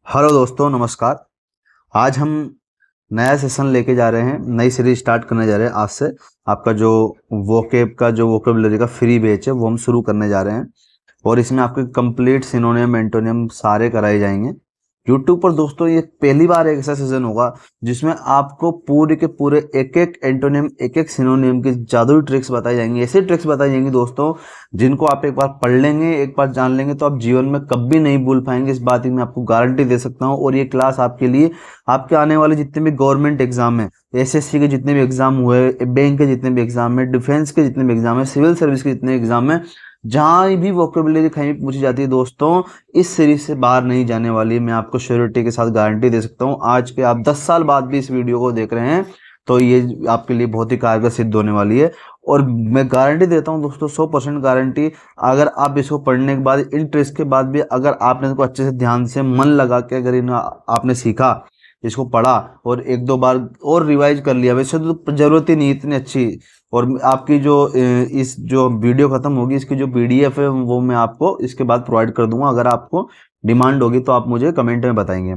Hello दोस्तों, नमस्कार। आज हम नया सेशन लेके जा रहे हैं, नई सीरीज स्टार्ट करने जा रहे हैं। आज से आपका जो वोकेब का जो वोकेबलरी का फ्री बैच है वो हम शुरू करने जा रहे हैं और इसमें आपके कंप्लीट सिनोनिम एंटोनिम सारे कराए जाएंगे। यूट्यूब पर दोस्तों ये पहली बार एक ऐसा सेशन होगा जिसमें आपको पूरे के पूरे एक एक एंटोनिम एक एक सिनोनिम की जादुई ट्रिक्स बताई जाएंगी। ऐसी ट्रिक्स बताई जाएंगी दोस्तों जिनको आप एक बार पढ़ लेंगे, एक बार जान लेंगे तो आप जीवन में कभी नहीं भूल पाएंगे। इस बात की मैं आपको गारंटी दे सकता हूँ। और ये क्लास आपके लिए आपके आने वाले जितने भी गवर्नमेंट एग्जाम है, एसएससी के जितने भी एग्जाम हुए, बैंक के जितने भी एग्जाम है, डिफेंस के जितने भी एग्जाम है, सिविल सर्विस के जितने एग्जाम है, जहां भी वोकेबलरी कहीं भी पूछी जाती है दोस्तों, इस सीरीज से बाहर नहीं जाने वाली है। मैं आपको श्योरिटी के साथ गारंटी दे सकता हूं। आज के आप 10 साल बाद भी इस वीडियो को देख रहे हैं तो ये आपके लिए बहुत ही कारगर सिद्ध होने वाली है। और मैं गारंटी देता हूं दोस्तों, 100% गारंटी। अगर आप इसको पढ़ने के बाद, इन ट्रिक्स के बाद भी अगर आपने इसको अच्छे से ध्यान से मन लगा के अगर इन आपने सीखा, इसको पढ़ा और एक दो बार और रिवाइज कर लिया, वैसे तो जरूरत ही नहीं इतनी अच्छी। और आपकी जो इस जो वीडियो खत्म होगी, इसकी जो पीडीएफ है वो मैं आपको इसके बाद प्रोवाइड कर दूंगा। अगर आपको डिमांड होगी तो आप मुझे कमेंट में बताएंगे।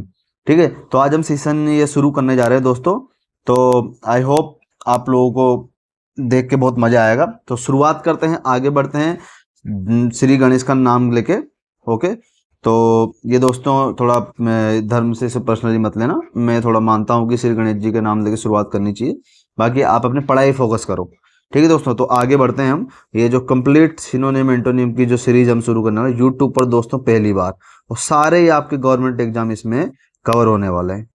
ठीक है, तो आज हम सेशन ये शुरू करने जा रहे हैं दोस्तों। तो आई होप आप लोगों को देख के बहुत मजा आएगा। तो शुरुआत करते हैं, आगे बढ़ते हैं श्री गणेश का नाम लेके। ओके, तो ये दोस्तों थोड़ा धर्म से पर्सनली मत लेना। मैं थोड़ा मानता हूँ कि श्री गणेश जी के नाम लेके शुरुआत करनी चाहिए, बाकी आप अपने पढ़ाई फोकस करो। ठीक है दोस्तों, तो आगे बढ़ते हैं हम। ये जो कंप्लीट सिनोनिम एंटोनिम की जो सीरीज हम शुरू करने वाले यूट्यूब पर दोस्तों पहली बार, और सारे ही आपके गवर्नमेंट एग्जाम इसमें कवर होने वाले हैं।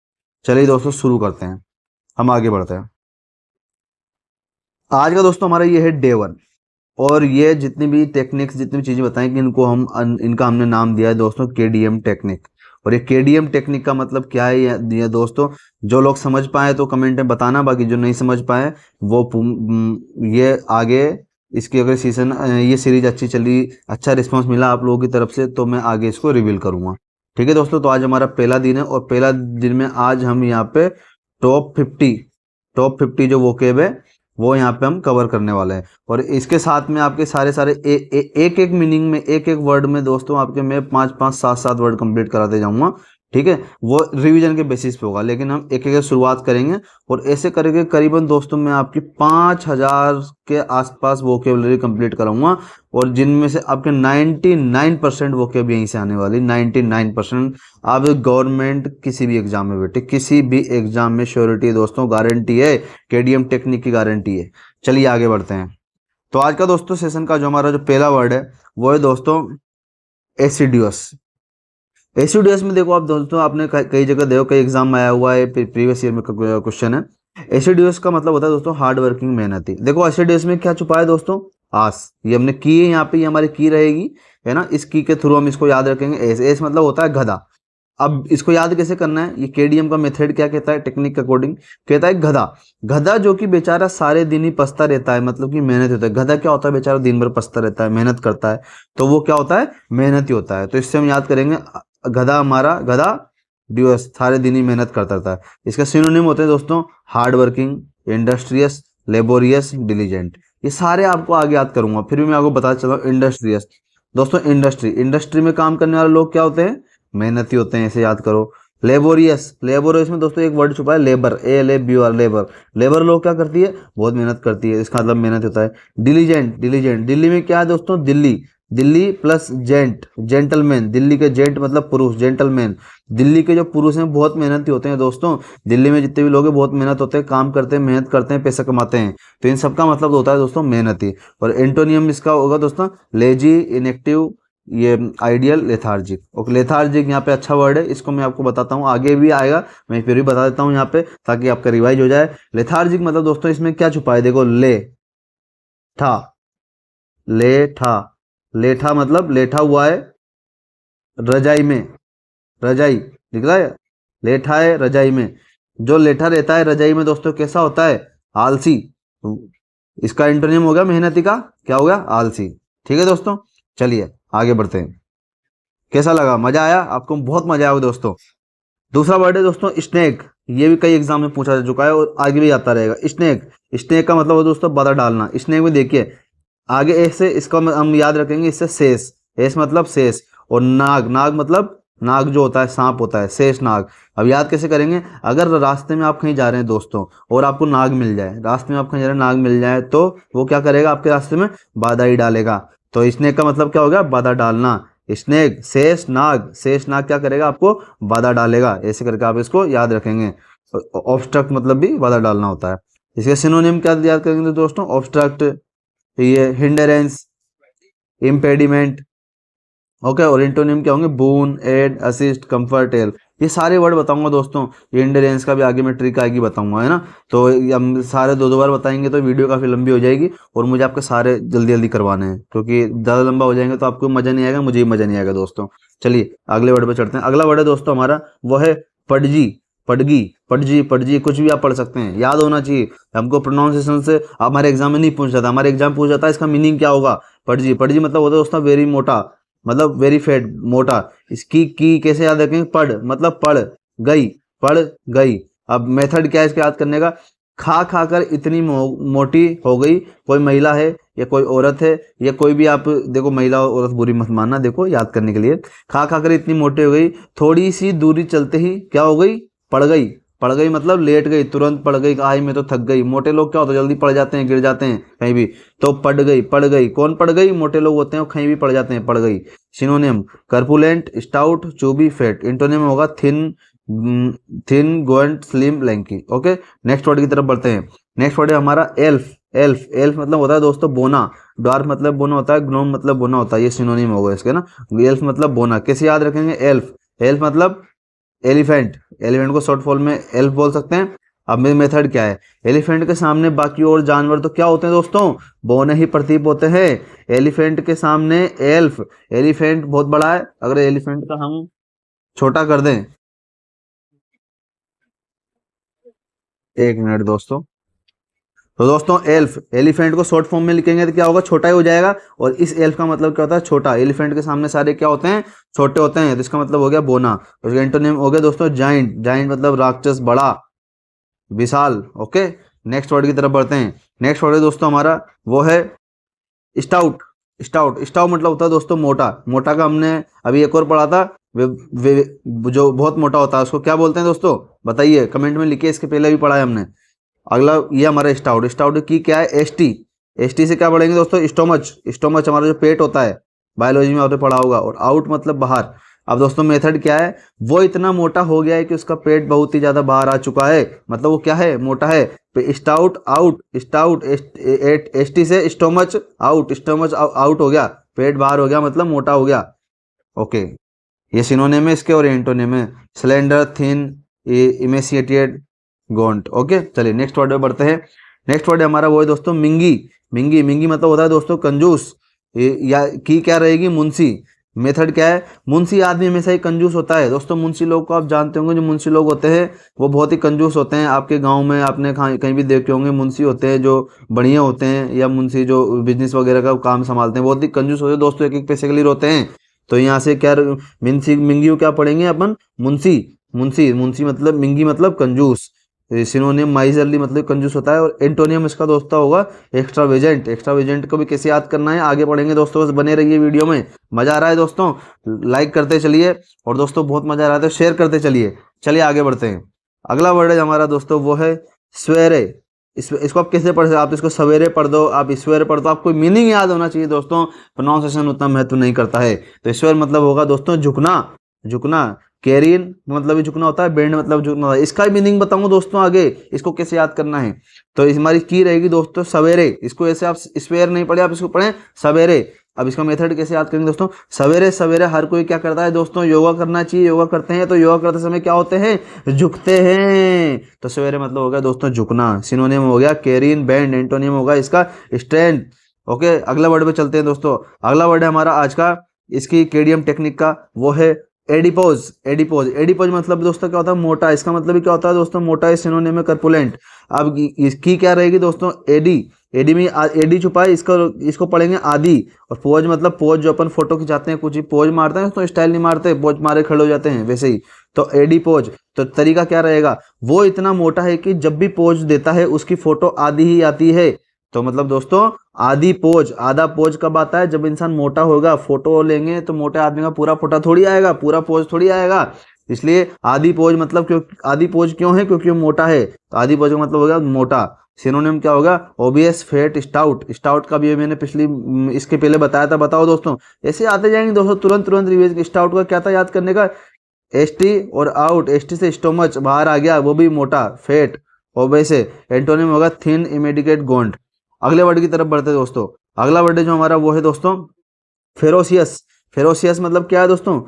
चलिए दोस्तों शुरू करते हैं, हम आगे बढ़ते हैं। आज का दोस्तों हमारा ये है डे 1। और ये जितनी भी टेक्निक्स, जितनी भी चीजें बताएं कि इनको इनका हमने नाम दिया है दोस्तों केडीएम टेक्निक। और ये केडीएम टेक्निक का मतलब क्या है ये दोस्तों, जो लोग समझ पाए तो कमेंट में बताना, बाकी जो नहीं समझ पाए वो ये आगे इसकी अगर सीजन ये सीरीज अच्छी चली, अच्छा रिस्पांस मिला आप लोगों की तरफ से, तो मैं आगे इसको रिवील करूंगा। ठीक है दोस्तों, तो आज हमारा पहला दिन है और पहला दिन में आज हम यहाँ पे टॉप 50 जो वोकेब है वो यहाँ पे हम कवर करने वाले हैं। और इसके साथ में आपके सारे सारे एक एक मीनिंग में, एक एक वर्ड में दोस्तों आपके मैं 5 5 7 7 वर्ड कंप्लीट कराते जाऊंगा। ठीक है, वो रिवीजन के बेसिस पे होगा, लेकिन हम एक एक शुरुआत करेंगे और ऐसे करके करीबन दोस्तों मैं आपकी 5000 के आसपास वोकेबलरी कंप्लीट कराऊंगा। और जिनमें से आपके 99% वोकेब यहीं से आने वाली, 99%। आप गवर्नमेंट किसी भी एग्जाम में बैठे, किसी भी एग्जाम में श्योरिटी दोस्तों, गारंटी है, केडीएम टेक्निक की गारंटी है। चलिए आगे बढ़ते हैं। तो आज का दोस्तों सेशन का जो हमारा जो पहला वर्ड है वो है दोस्तों एसिडियस। एसिडियस में देखो आप दोस्तों, आपने कई जगह देखो, कई एग्जाम में आया हुआ है, प्रीवियस ईयर में क्वेश्चन है। एसिडियस का मतलब होता है दोस्तों हार्ड वर्किंग, मेहनती। देखो एसिडियस में क्या छुपा है दोस्तों, आस। ये हमने की है यहाँ पे, ये हमारी की रहेगी, है ना। इस की के थ्रू हम इसको याद रखेंगे। एस एस मतलब होता है गधा। अब इसको याद कैसे करना है, ये केडीएम का मेथड क्या कहता है, टेक्निक के अकॉर्डिंग कहता है गधा। गधा जो कि बेचारा सारे दिन ही पसता रहता है, मतलब कि मेहनत होता है। गधा क्या होता है, बेचारा दिन भर पसता रहता है, मेहनत करता है, तो वो क्या होता है, मेहनती होता है। तो इससे हम याद करेंगे गधा, हमारा गधा ड्यूस सारे दिन ही मेहनत करता रहता है। इसका सिनोनिम होते हैं दोस्तों hard working, industrious, laborious, diligent. ये सारे आपको आगे याद करूंगा, फिर भी मैं आपको बताता चला। इंडस्ट्रियस दोस्तों, इंडस्ट्री में काम करने वाले लोग क्या होते हैं, मेहनती होते हैं, इसे याद करो। लेबोरियस में दोस्तों एक वर्ड छुपा है लेबर, LABOR, लेबर। लेबर लोग क्या करती है, बहुत मेहनत करती है, इसका मतलब मेहनत होता है। डिलीजेंट दिल्ली में क्या है दोस्तों, दिल्ली प्लस जेंटलमैन। दिल्ली के जेंट मतलब पुरुष, जेंटलमैन। दिल्ली के जो पुरुष हैं बहुत मेहनती होते हैं दोस्तों। दिल्ली में जितने भी लोग हैं बहुत मेहनत होते हैं, काम करते हैं, मेहनत करते हैं, पैसा कमाते हैं। तो इन सबका मतलब होता है दोस्तों मेहनती। और एंटोनियम इसका होगा दोस्तों लेजी, इनएक्टिव, ये आइडियल, लेथार्जिक। ओके, लेथार्जिक यहाँ पे अच्छा वर्ड है, इसको मैं आपको बताता हूँ, आगे भी आएगा, मैं फिर भी बता देता हूँ यहाँ पे ताकि आपका रिवाइज हो जाए। लेथार्जिक मतलब दोस्तों इसमें क्या छुपा है, देखो था लेठा। लेठा मतलब लेठा हुआ है रजाई में, रजाई दिख रहा है, लेठा है रजाई में। जो लेठा रहता है रजाई में दोस्तों कैसा होता है, आलसी। इसका एंटोनिम हो गया मेहनती का, क्या हो गया, आलसी। ठीक है दोस्तों, चलिए आगे बढ़ते हैं। कैसा लगा, मजा आया आपको, बहुत मजा आया दोस्तों। दूसरा वर्ड है दोस्तों स्नेक। ये भी कई एग्जाम में पूछा जा चुका है और आगे भी आता रहेगा। स्नेक का मतलब है दोस्तों बाधा डालना। स्नेक में देखिए आगे ऐसे, इसका हम याद रखेंगे, इससे शेष, एस मतलब शेष। और नाग मतलब नाग जो होता है सांप होता है, शेष नाग। अब याद कैसे करेंगे, अगर रास्ते में आप कहीं जा रहे हैं दोस्तों और आपको नाग मिल जाए, रास्ते में आप कहीं जा रहे हैं नाग मिल जाए, तो वो क्या करेगा आपके रास्ते में, बाधा ही डालेगा। तो स्नेक का मतलब क्या हो गया, बाधा डालना। स्नेक, शेष नाग क्या करेगा, आपको बाधा डालेगा। ऐसे करके आप इसको याद रखेंगे। ऑब्स्ट्रक्ट मतलब भी बाधा डालना होता है। इसके सिनोनिम क्या याद करेंगे दोस्तों, ऑब्स्ट्रक्ट, ये हिंडरेंस, इम्पेडिमेंट, ओके। और इंटोनिम क्या होंगे, बून, एड, असिस्ट, कंफर्ट, हेल्प। ये सारे वर्ड बताऊंगा दोस्तों। ये हिंडरेंस का भी आगे में ट्रिक आएगी बताऊंगा, है ना। तो हम सारे दो दो बार बताएंगे तो वीडियो काफ़ी लंबी हो जाएगी, और मुझे आपके सारे जल्दी जल्दी करवाने हैं, क्योंकि ज़्यादा लंबा हो जाएंगे तो आपको मज़ा नहीं आएगा, मुझे भी मज़ा नहीं आएगा दोस्तों। चलिए अगले वर्ड पे चढ़ते हैं। अगला वर्ड है दोस्तों हमारा, वो है पडजी, पडगी, पडजी, पडजी, कुछ भी आप पढ़ सकते हैं, याद होना चाहिए हमको। प्रोनाउंसिएशन से हमारे एग्जाम में नहीं पूछ जाता, हमारे एग्जाम पूछ जाता है इसका मीनिंग क्या होगा। पडजी, पडजी मतलब होता है दोस्तों वेरी मोटा, मतलब वेरी फेट, मोटा। इसकी की कैसे याद रखेंगे, पढ़ मतलब पढ़ गई, पढ़ गई। अब मेथड क्या है इसके याद करने का, खा खा कर इतनी मोटी हो गई, कोई महिला है या कोई औरत है, या कोई भी आप देखो, महिला औरत बुरी मत मानना, देखो याद करने के लिए। खा खा कर इतनी मोटी हो गई, थोड़ी सी दूरी चलते ही क्या हो गई, पड़ गई। पड़ गई मतलब लेट गई, तुरंत पड़ गई, आई मैं तो थक गई। मोटे लोग क्या होता है, जल्दी पड़ जाते हैं, गिर जाते हैं कहीं भी। तो पड़ गई, पड़ गई, कौन पड़ गई, मोटे लोग होते हैं, वो कहीं भी पड़ जाते हैं, पड़ गई। Synonym, corpulent, stout, chubby, fat. Antonym होगा thin, thin, gaunt, slim, lanky. Okay, next word की तरफ बढ़ते हैं। नेक्स्ट वर्ड है हमारा एल्फ, एल्फ, एल्फ मतलब होता है दोस्तों बोना। ड्वार्फ मतलब बोना होता है, ग्नोम मतलब बोना होता है, ये सिनोनिम होगा इसके ना। एल्फ मतलब बोना। कैसे याद रखेंगे, एल्फ, एल्फ मतलब एलिफेंट, एलिफेंट को शॉर्ट फॉर्म में एल्फ बोल सकते हैं। अब मेरी मेथड क्या है, एलिफेंट के सामने बाकी और जानवर तो क्या होते हैं दोस्तों, बौने ही प्रतीक होते हैं। एलिफेंट के सामने एल्फ, एलिफेंट बहुत बड़ा है, अगर एलिफेंट का हम छोटा कर दें, एक मिनट दोस्तों। तो दोस्तों एल्फ, एलिफेंट को शॉर्ट फॉर्म में लिखेंगे तो क्या होगा, छोटा ही हो जाएगा। और इस एल्फ का मतलब क्या होता है, छोटा। एलिफेंट के सामने सारे क्या होते हैं, छोटे होते हैं, तो इसका मतलब हो गया बोना। तो इसका एंटोनिम हो गया दोस्तों जाइंट, जाइंट मतलब राक्षस, बड़ा, विशाल। ओके, नेक्स्ट वर्ड की तरफ बढ़ते हैं। नेक्स्ट वर्ड है दोस्तों हमारा, वो है स्टाउट, स्टाउट, स्टाउट मतलब होता है दोस्तों मोटा। मोटा का हमने अभी एक और पढ़ा था, जो बहुत मोटा होता है उसको क्या बोलते हैं दोस्तों, बताइए कमेंट में लिखिए, इसके पहले भी पढ़ा है हमने। अगला ये हमारा स्टाउट, स्टाउट की क्या है, एसटी, एसटी से क्या पढ़ेंगे दोस्तों, स्टोमच, स्टोमच हमारा जो पेट होता है, बायोलॉजी में आपने पढ़ा होगा। और आउट मतलब बाहर। अब दोस्तों मेथड क्या है, वो इतना मोटा हो गया है कि उसका पेट बहुत ही ज्यादा बाहर आ चुका है, मतलब वो क्या है, मोटा है। स्टाउट आउट, स्टाउट एसटी से स्टोमच आउट, स्टोमच आउट हो गया, पेट बाहर हो गया, मतलब मोटा हो गया। ओके, ये सिनोनिम है इसके, और एंटोनिम है स्लेंडर, थिन, इमेसिएटेड, गोंट। ओके, चलिए नेक्स्ट वर्ड पे बढ़ते हैं। नेक्स्ट वर्ड हमारा वो है दोस्तों मिंगी, मिंगी, मिंगी मतलब होता है दोस्तों कंजूस। या की क्या रहेगी, मुंशी। मेथड क्या है, मुंशी आदमी हमेशा ही कंजूस होता है दोस्तों। मुंशी लोग को आप जानते होंगे, जो मुंशी लोग होते हैं वो बहुत ही कंजूस होते हैं। आपके गांव में आपने कहीं भी देखे होंगे, मुंशी होते हैं जो बढ़िया होते हैं, या मुंशी जो बिजनेस वगैरह का काम संभालते हैं, बहुत ही कंजूस होते हैं दोस्तों, एक एक पैसे के लिए रोते हैं। तो यहाँ से क्या, मिंसी, मिंगी को क्या पढ़ेंगे अपन, मुंशी, मुंशी, मुंशी मतलब मिंगी मतलब कंजूस। सिनोनिम माइजरली मतलब कंजूस होता है। और एंटोनियम इसका दोस्तों होगा एक्स्ट्रावेजेंट। एक्स्ट्रावेजेंट को भी कैसे याद करना है आगे पढ़ेंगे दोस्तों, बस बने रहिए वीडियो में। मजा आ रहा है दोस्तों, लाइक करते चलिए, और दोस्तों बहुत मजा आ रहा है तो शेयर करते चलिए। चलिए आगे बढ़ते हैं। अगला वर्ड है हमारा दोस्तों, वो है सवेरे। इसको आप कैसे पढ़ सकते, आप इसको सवेरे पढ़ दो, आप ईश्वर पढ़ दो, आपको मीनिंग याद होना चाहिए दोस्तों। प्रोनाउंसिएशन उतना महत्व नहीं करता है। तो ईश्वर मतलब होगा दोस्तों झुकना, झुकना। कैरिन मतलब भी झुकना होता है, बेंड मतलब झुकना होता है। इसका मीनिंग बताऊंगा दोस्तों आगे, इसको कैसे याद करना है। तो इस हमारी की रहेगी दोस्तों सवेरे, इसको ऐसे आप स्वेर नहीं पढ़े, आप इसको पढ़ें सवेरे। अब इसका मेथड कैसे याद करेंगे दोस्तों, सवेरे सवेरे हर कोई क्या करता है दोस्तों, योगा करना चाहिए। योगा करते हैं तो योगा करते समय क्या होते हैं, झुकते हैं। तो सवेरे मतलब हो गया दोस्तों झुकना। सिनोनिम हो गया कैरिन, बेंड। एंटोनिम होगा इसका स्ट्रेंथ। ओके, अगला वर्ड पे चलते हैं दोस्तों। अगला वर्ड है हमारा आज का, इसकी केडियम टेक्निक का, वो है एडिपोज, एडिपोज। एडिपोज मतलब दोस्तों क्या होता है, मोटा। इसका मतलब भी क्या होता है दोस्तों, मोटा। इस सिनोनिम में कर्पुलेंट। अब इसकी क्या रहेगी दोस्तों, एडी, एडी में एडी छुपा है, इसको पढ़ेंगे आदि। और पोज मतलब पोज, जो अपन फोटो खिंचाते हैं, कुछ ही पोज मारते हैं तो स्टाइल नहीं मारते, पोज मारे खड़े हो जाते हैं, वैसे ही। तो एडी पोज। तो तरीका क्या रहेगा, वो इतना मोटा है कि जब भी पोज देता है उसकी फोटो आदि ही आती है। तो मतलब दोस्तों आधी पोज, आधा पोज कब आता है? जब इंसान मोटा होगा। फोटो लेंगे तो मोटे आदमी का पूरा फोटा थोड़ी आएगा, पूरा पोज थोड़ी आएगा। इसलिए आधी पोज मतलब, क्यों आधी पोज क्यों है? क्योंकि वो मोटा है। तो आधी पोज का मतलब होगा मोटा। सिनोनिम क्या होगा? OBS, fate, stout. स्टाउट का भी मैंने पिछली इसके पहले बताया था। बताओ दोस्तों, ऐसे आते जाएंगे दोस्तों, तुरंत तुरंत रिवीज। स्टाउट का क्या था याद करने का? एसटी और आउट। एसटी से स्टोमच बाहर आ गया, वो भी मोटा। फेट, ओबेस है। एंटोनिम होगा थिन, इमेडिकेट, गोंड। अगले वर्ड की तरफ बढ़ते हैं दोस्तों। अगला वर्ड जो हमारा वो है दोस्तों फेरोसियस। फेरोसियस मतलब क्या है दोस्तों?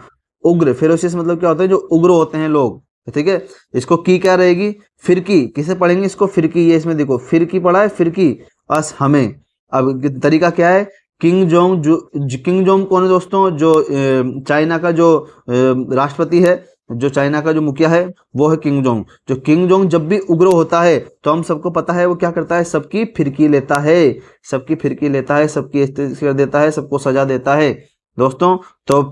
उग्र। फेरोसियस मतलब क्या होता है? जो उग्र होते हैं लोग, ठीक है। इसको की क्या रहेगी? फिरकी। किसे पढ़ेंगे इसको? फिरकी। ये इसमें देखो फिरकी पढ़ा है, फिरकी। अस हमें। अब तरीका क्या है? किंग जोंग किंग जोंग कौन है दोस्तों? जो चाइना का जो राष्ट्रपति है, जो चाइना का जो मुखिया है, वो है किंग जोंग। जो किंग जोंग जब भी उग्र होता है तो हम सबको पता है वो क्या करता है? सबकी फिरकी लेता है। सबकी फिरकी लेता है, सबकी इस्तेमाल कर देता है, सबको सजा देता है दोस्तों। तो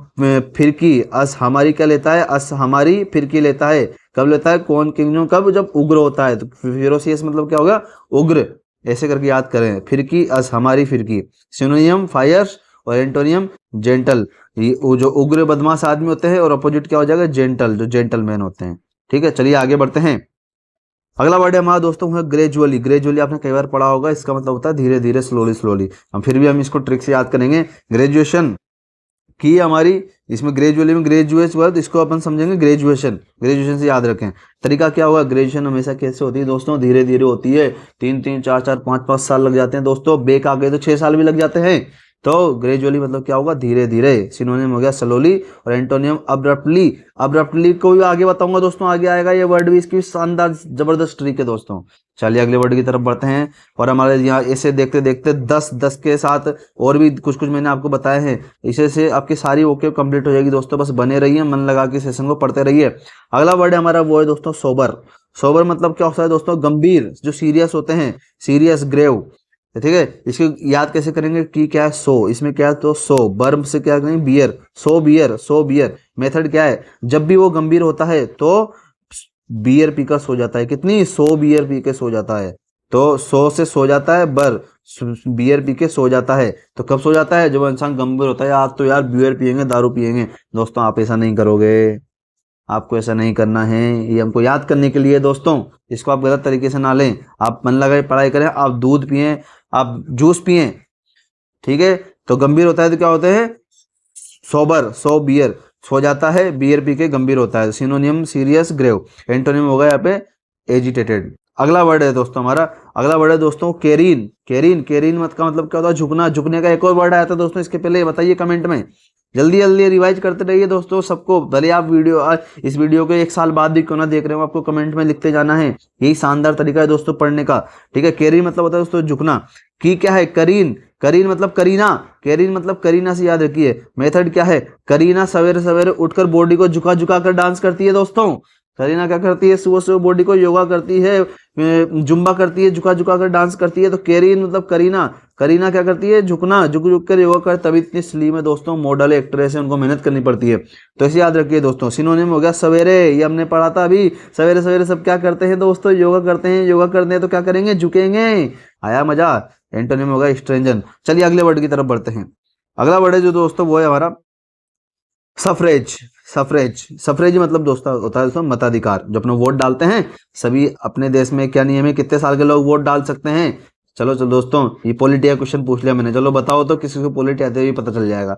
फिरकी, अस हमारी क्या लेता है? अस हमारी फिरकी लेता है। कब लेता है? कौन? King Jong. कब? जब उग्र होता है। तो फेरोसियस मतलब क्या होगा? उग्र। ऐसे करके याद करें। फिरकी, अस हमारी फिरकी। सिनोनियम फायर्स और एंटोनियम जेंटल। वो जो उग्र बदमाश आदमी होते हैं, और अपोजिट क्या हो जाएगा? जेंटल, जो जेंटलमैन होते हैं। ठीक है, चलिए आगे बढ़ते हैं। अगला वर्ड है हमारा दोस्तों है ग्रेजुअली। ग्रेजुअली आपने कई बार पढ़ा होगा। इसका मतलब होता है धीरे धीरे, स्लोली स्लोली। हम फिर भी हम इसको ट्रिक से याद करेंगे। ग्रेजुएशन की हमारी, इसमें ग्रेजुअली में ग्रेजुएट हुआ, तो इसको अपन समझेंगे ग्रेजुएशन। ग्रेजुएशन से याद रखें। तरीका क्या होगा? ग्रेजुएशन हमेशा कैसे होती है दोस्तों? धीरे धीरे होती है। 3 3 4 4 5 5 साल लग जाते हैं दोस्तों। बेक आ गए तो 6 साल भी लग जाते हैं। तो ग्रेजुअली मतलब क्या होगा? धीरे धीरे। सिनोनिम हो गया स्लोली और एंटोनियम अब्रप्टली। अब्रप्टली को भी आगे बताऊंगा दोस्तों, आगे आएगा ये वर्ड भी। इसकी शानदार जबरदस्त ट्रिक है दोस्तों। चलिए अगले वर्ड की तरफ बढ़ते हैं। और हमारे यहाँ ऐसे देखते देखते 10 के साथ और भी कुछ कुछ मैंने आपको बताए हैं। इसे से आपकी सारी ओके कंप्लीट हो जाएगी दोस्तों। बस बने रहिए, मन लगा के सेशन को पढ़ते रहिए। अगला वर्ड हमारा वो है दोस्तों सोबर। सोबर मतलब क्या होता है दोस्तों? गंभीर, जो सीरियस होते हैं। सीरियस, ग्रेव, ठीक है। इसकी याद कैसे करेंगे? कि क्या है? सो। इसमें क्या है? तो सो। बर्ब से क्या करेंगे? बियर। सो बियर, सो बियर। मेथड क्या है? जब भी वो गंभीर होता है तो बियर पीकर सो जाता है। कितनी? 100 बियर पी के सो जाता है। तो 100 से सो जाता है, बियर पी के सो जाता है। तो कब सो जाता है? जब इंसान गंभीर होता है। आज तो यार बियर पियेंगे, दारू पियेंगे। दोस्तों आप ऐसा नहीं करोगे, आपको ऐसा नहीं करना है। ये हमको याद करने के लिए दोस्तों। इसको आप गलत तरीके से ना लें। आप मन लगाए पढ़ाई करें, आप दूध पिएं, आप जूस पिएं, ठीक है। तो गंभीर होता है तो क्या होते हैं? सोबर, सो बियर, सो जाता है, बियर पी के गंभीर होता है। सिनोनियम सीरियस, ग्रेव। एंटोनिम होगा यहाँ पे एजिटेटेड। अगला वर्ड है दोस्तों हमारा, अगला वर्ड है दोस्तों केरीन। केरीन, केरीन मत का मतलब क्या होता है? झुकना। झुकने का एक और वर्ड आया था दोस्तों इसके पहले, बताइए कमेंट में। जल्दी जल्दी रिवाइज करते रहिए दोस्तों सबको। भले आप इस वीडियो को 1 साल बाद भी क्यों ना देख रहे हो, आपको कमेंट में लिखते जाना है। यही शानदार तरीका है दोस्तों पढ़ने का, ठीक है। केरीन मतलब होता है दोस्तों झुकना। की क्या है? करीन। करीन मतलब करीना। करीन मतलब करीना से याद रखिए। मेथड क्या है? करीना सवेरे सवेरे उठकर बॉडी को झुका झुका कर डांस करती है दोस्तों। करीना क्या करती है? सुबह सुबह बॉडी को योगा करती है, जुम्बा करती है, झुका झुका कर डांस करती है। तो केरीन मतलब करीना। करीना क्या करती है? झुकना, झुक झुक कर योगा कर। तभी इतनी स्लिम है दोस्तों, मॉडल एक्ट्रेस है, उनको मेहनत करनी पड़ती है। तो इसे याद रखिए दोस्तों। सिनोनिम हो गया सवेरे, ये हमने पढ़ा था अभी। सवेरे सवेरे सब क्या करते हैं दोस्तों? योगा करते हैं। योगा करते हैं तो क्या करेंगे? झुकेंगे। आया मजा? एंटोनिम होगा स्ट्रेंजन। चलिए अगले वर्ड की तरफ बढ़ते हैं। अगला वर्ड है जो दोस्तों वो है हमारा सफरेज। सफरेज, सफरेज मतलब दोस्तों होता है दोस्तों मताधिकार। जो अपना वोट डालते हैं, सभी अपने देश में क्या नियम है? कितने साल के लोग वोट डाल सकते हैं? चलो चलो दोस्तों, ये पॉलिटी का क्वेश्चन पूछ लिया मैंने। चलो बताओ तो, किसी को पॉलिटी आते हुए पता चल जाएगा।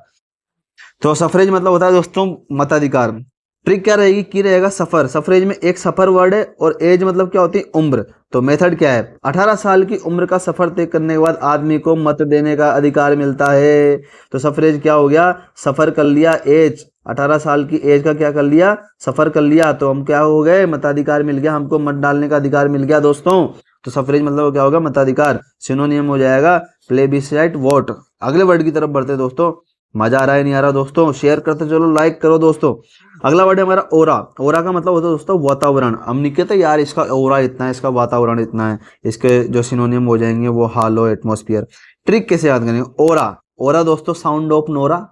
तो सफरेज मतलब होता है दोस्तों मताधिकार। ट्रिक क्या रहेगी? की रहेगा सफर। सफरेज में एक सफर वर्ड है, और एज मतलब क्या होती है? उम्र। तो मेथड क्या है? 18 साल की उम्र का सफर तय करने के बाद आदमी को मत देने का अधिकार मिलता है। तो सफरेज क्या हो गया? सफर कर लिया, एज 18 साल की एज का क्या कर लिया? सफर कर लिया। तो हम क्या हो गए? मताधिकार मिल गया, हमको मत डालने का अधिकार मिल गया दोस्तों। तो सफरेज मतलब क्या होगा? मताधिकार। सिनोनियम हो जाएगा प्लेबिसाइट, वोट। अगले वर्ड की तरफ बढ़ते दोस्तों। मजा आ रहा है नहीं आ रहा दोस्तों? शेयर करते चलो, लाइक करो दोस्तों। अगला वर्ड है हमारा ओरा। ओरा का मतलब होता है दोस्तों वातावरण। हम नहीं कहते यार इसका ओरा इतना है, इसका वातावरण इतना है। इसके जो सिनोनियम हो जाएंगे वो हालो, एटमॉस्फेयर। ट्रिक कैसे याद करेंगे? ओरा। ओरा दोस्तों sound of Nora,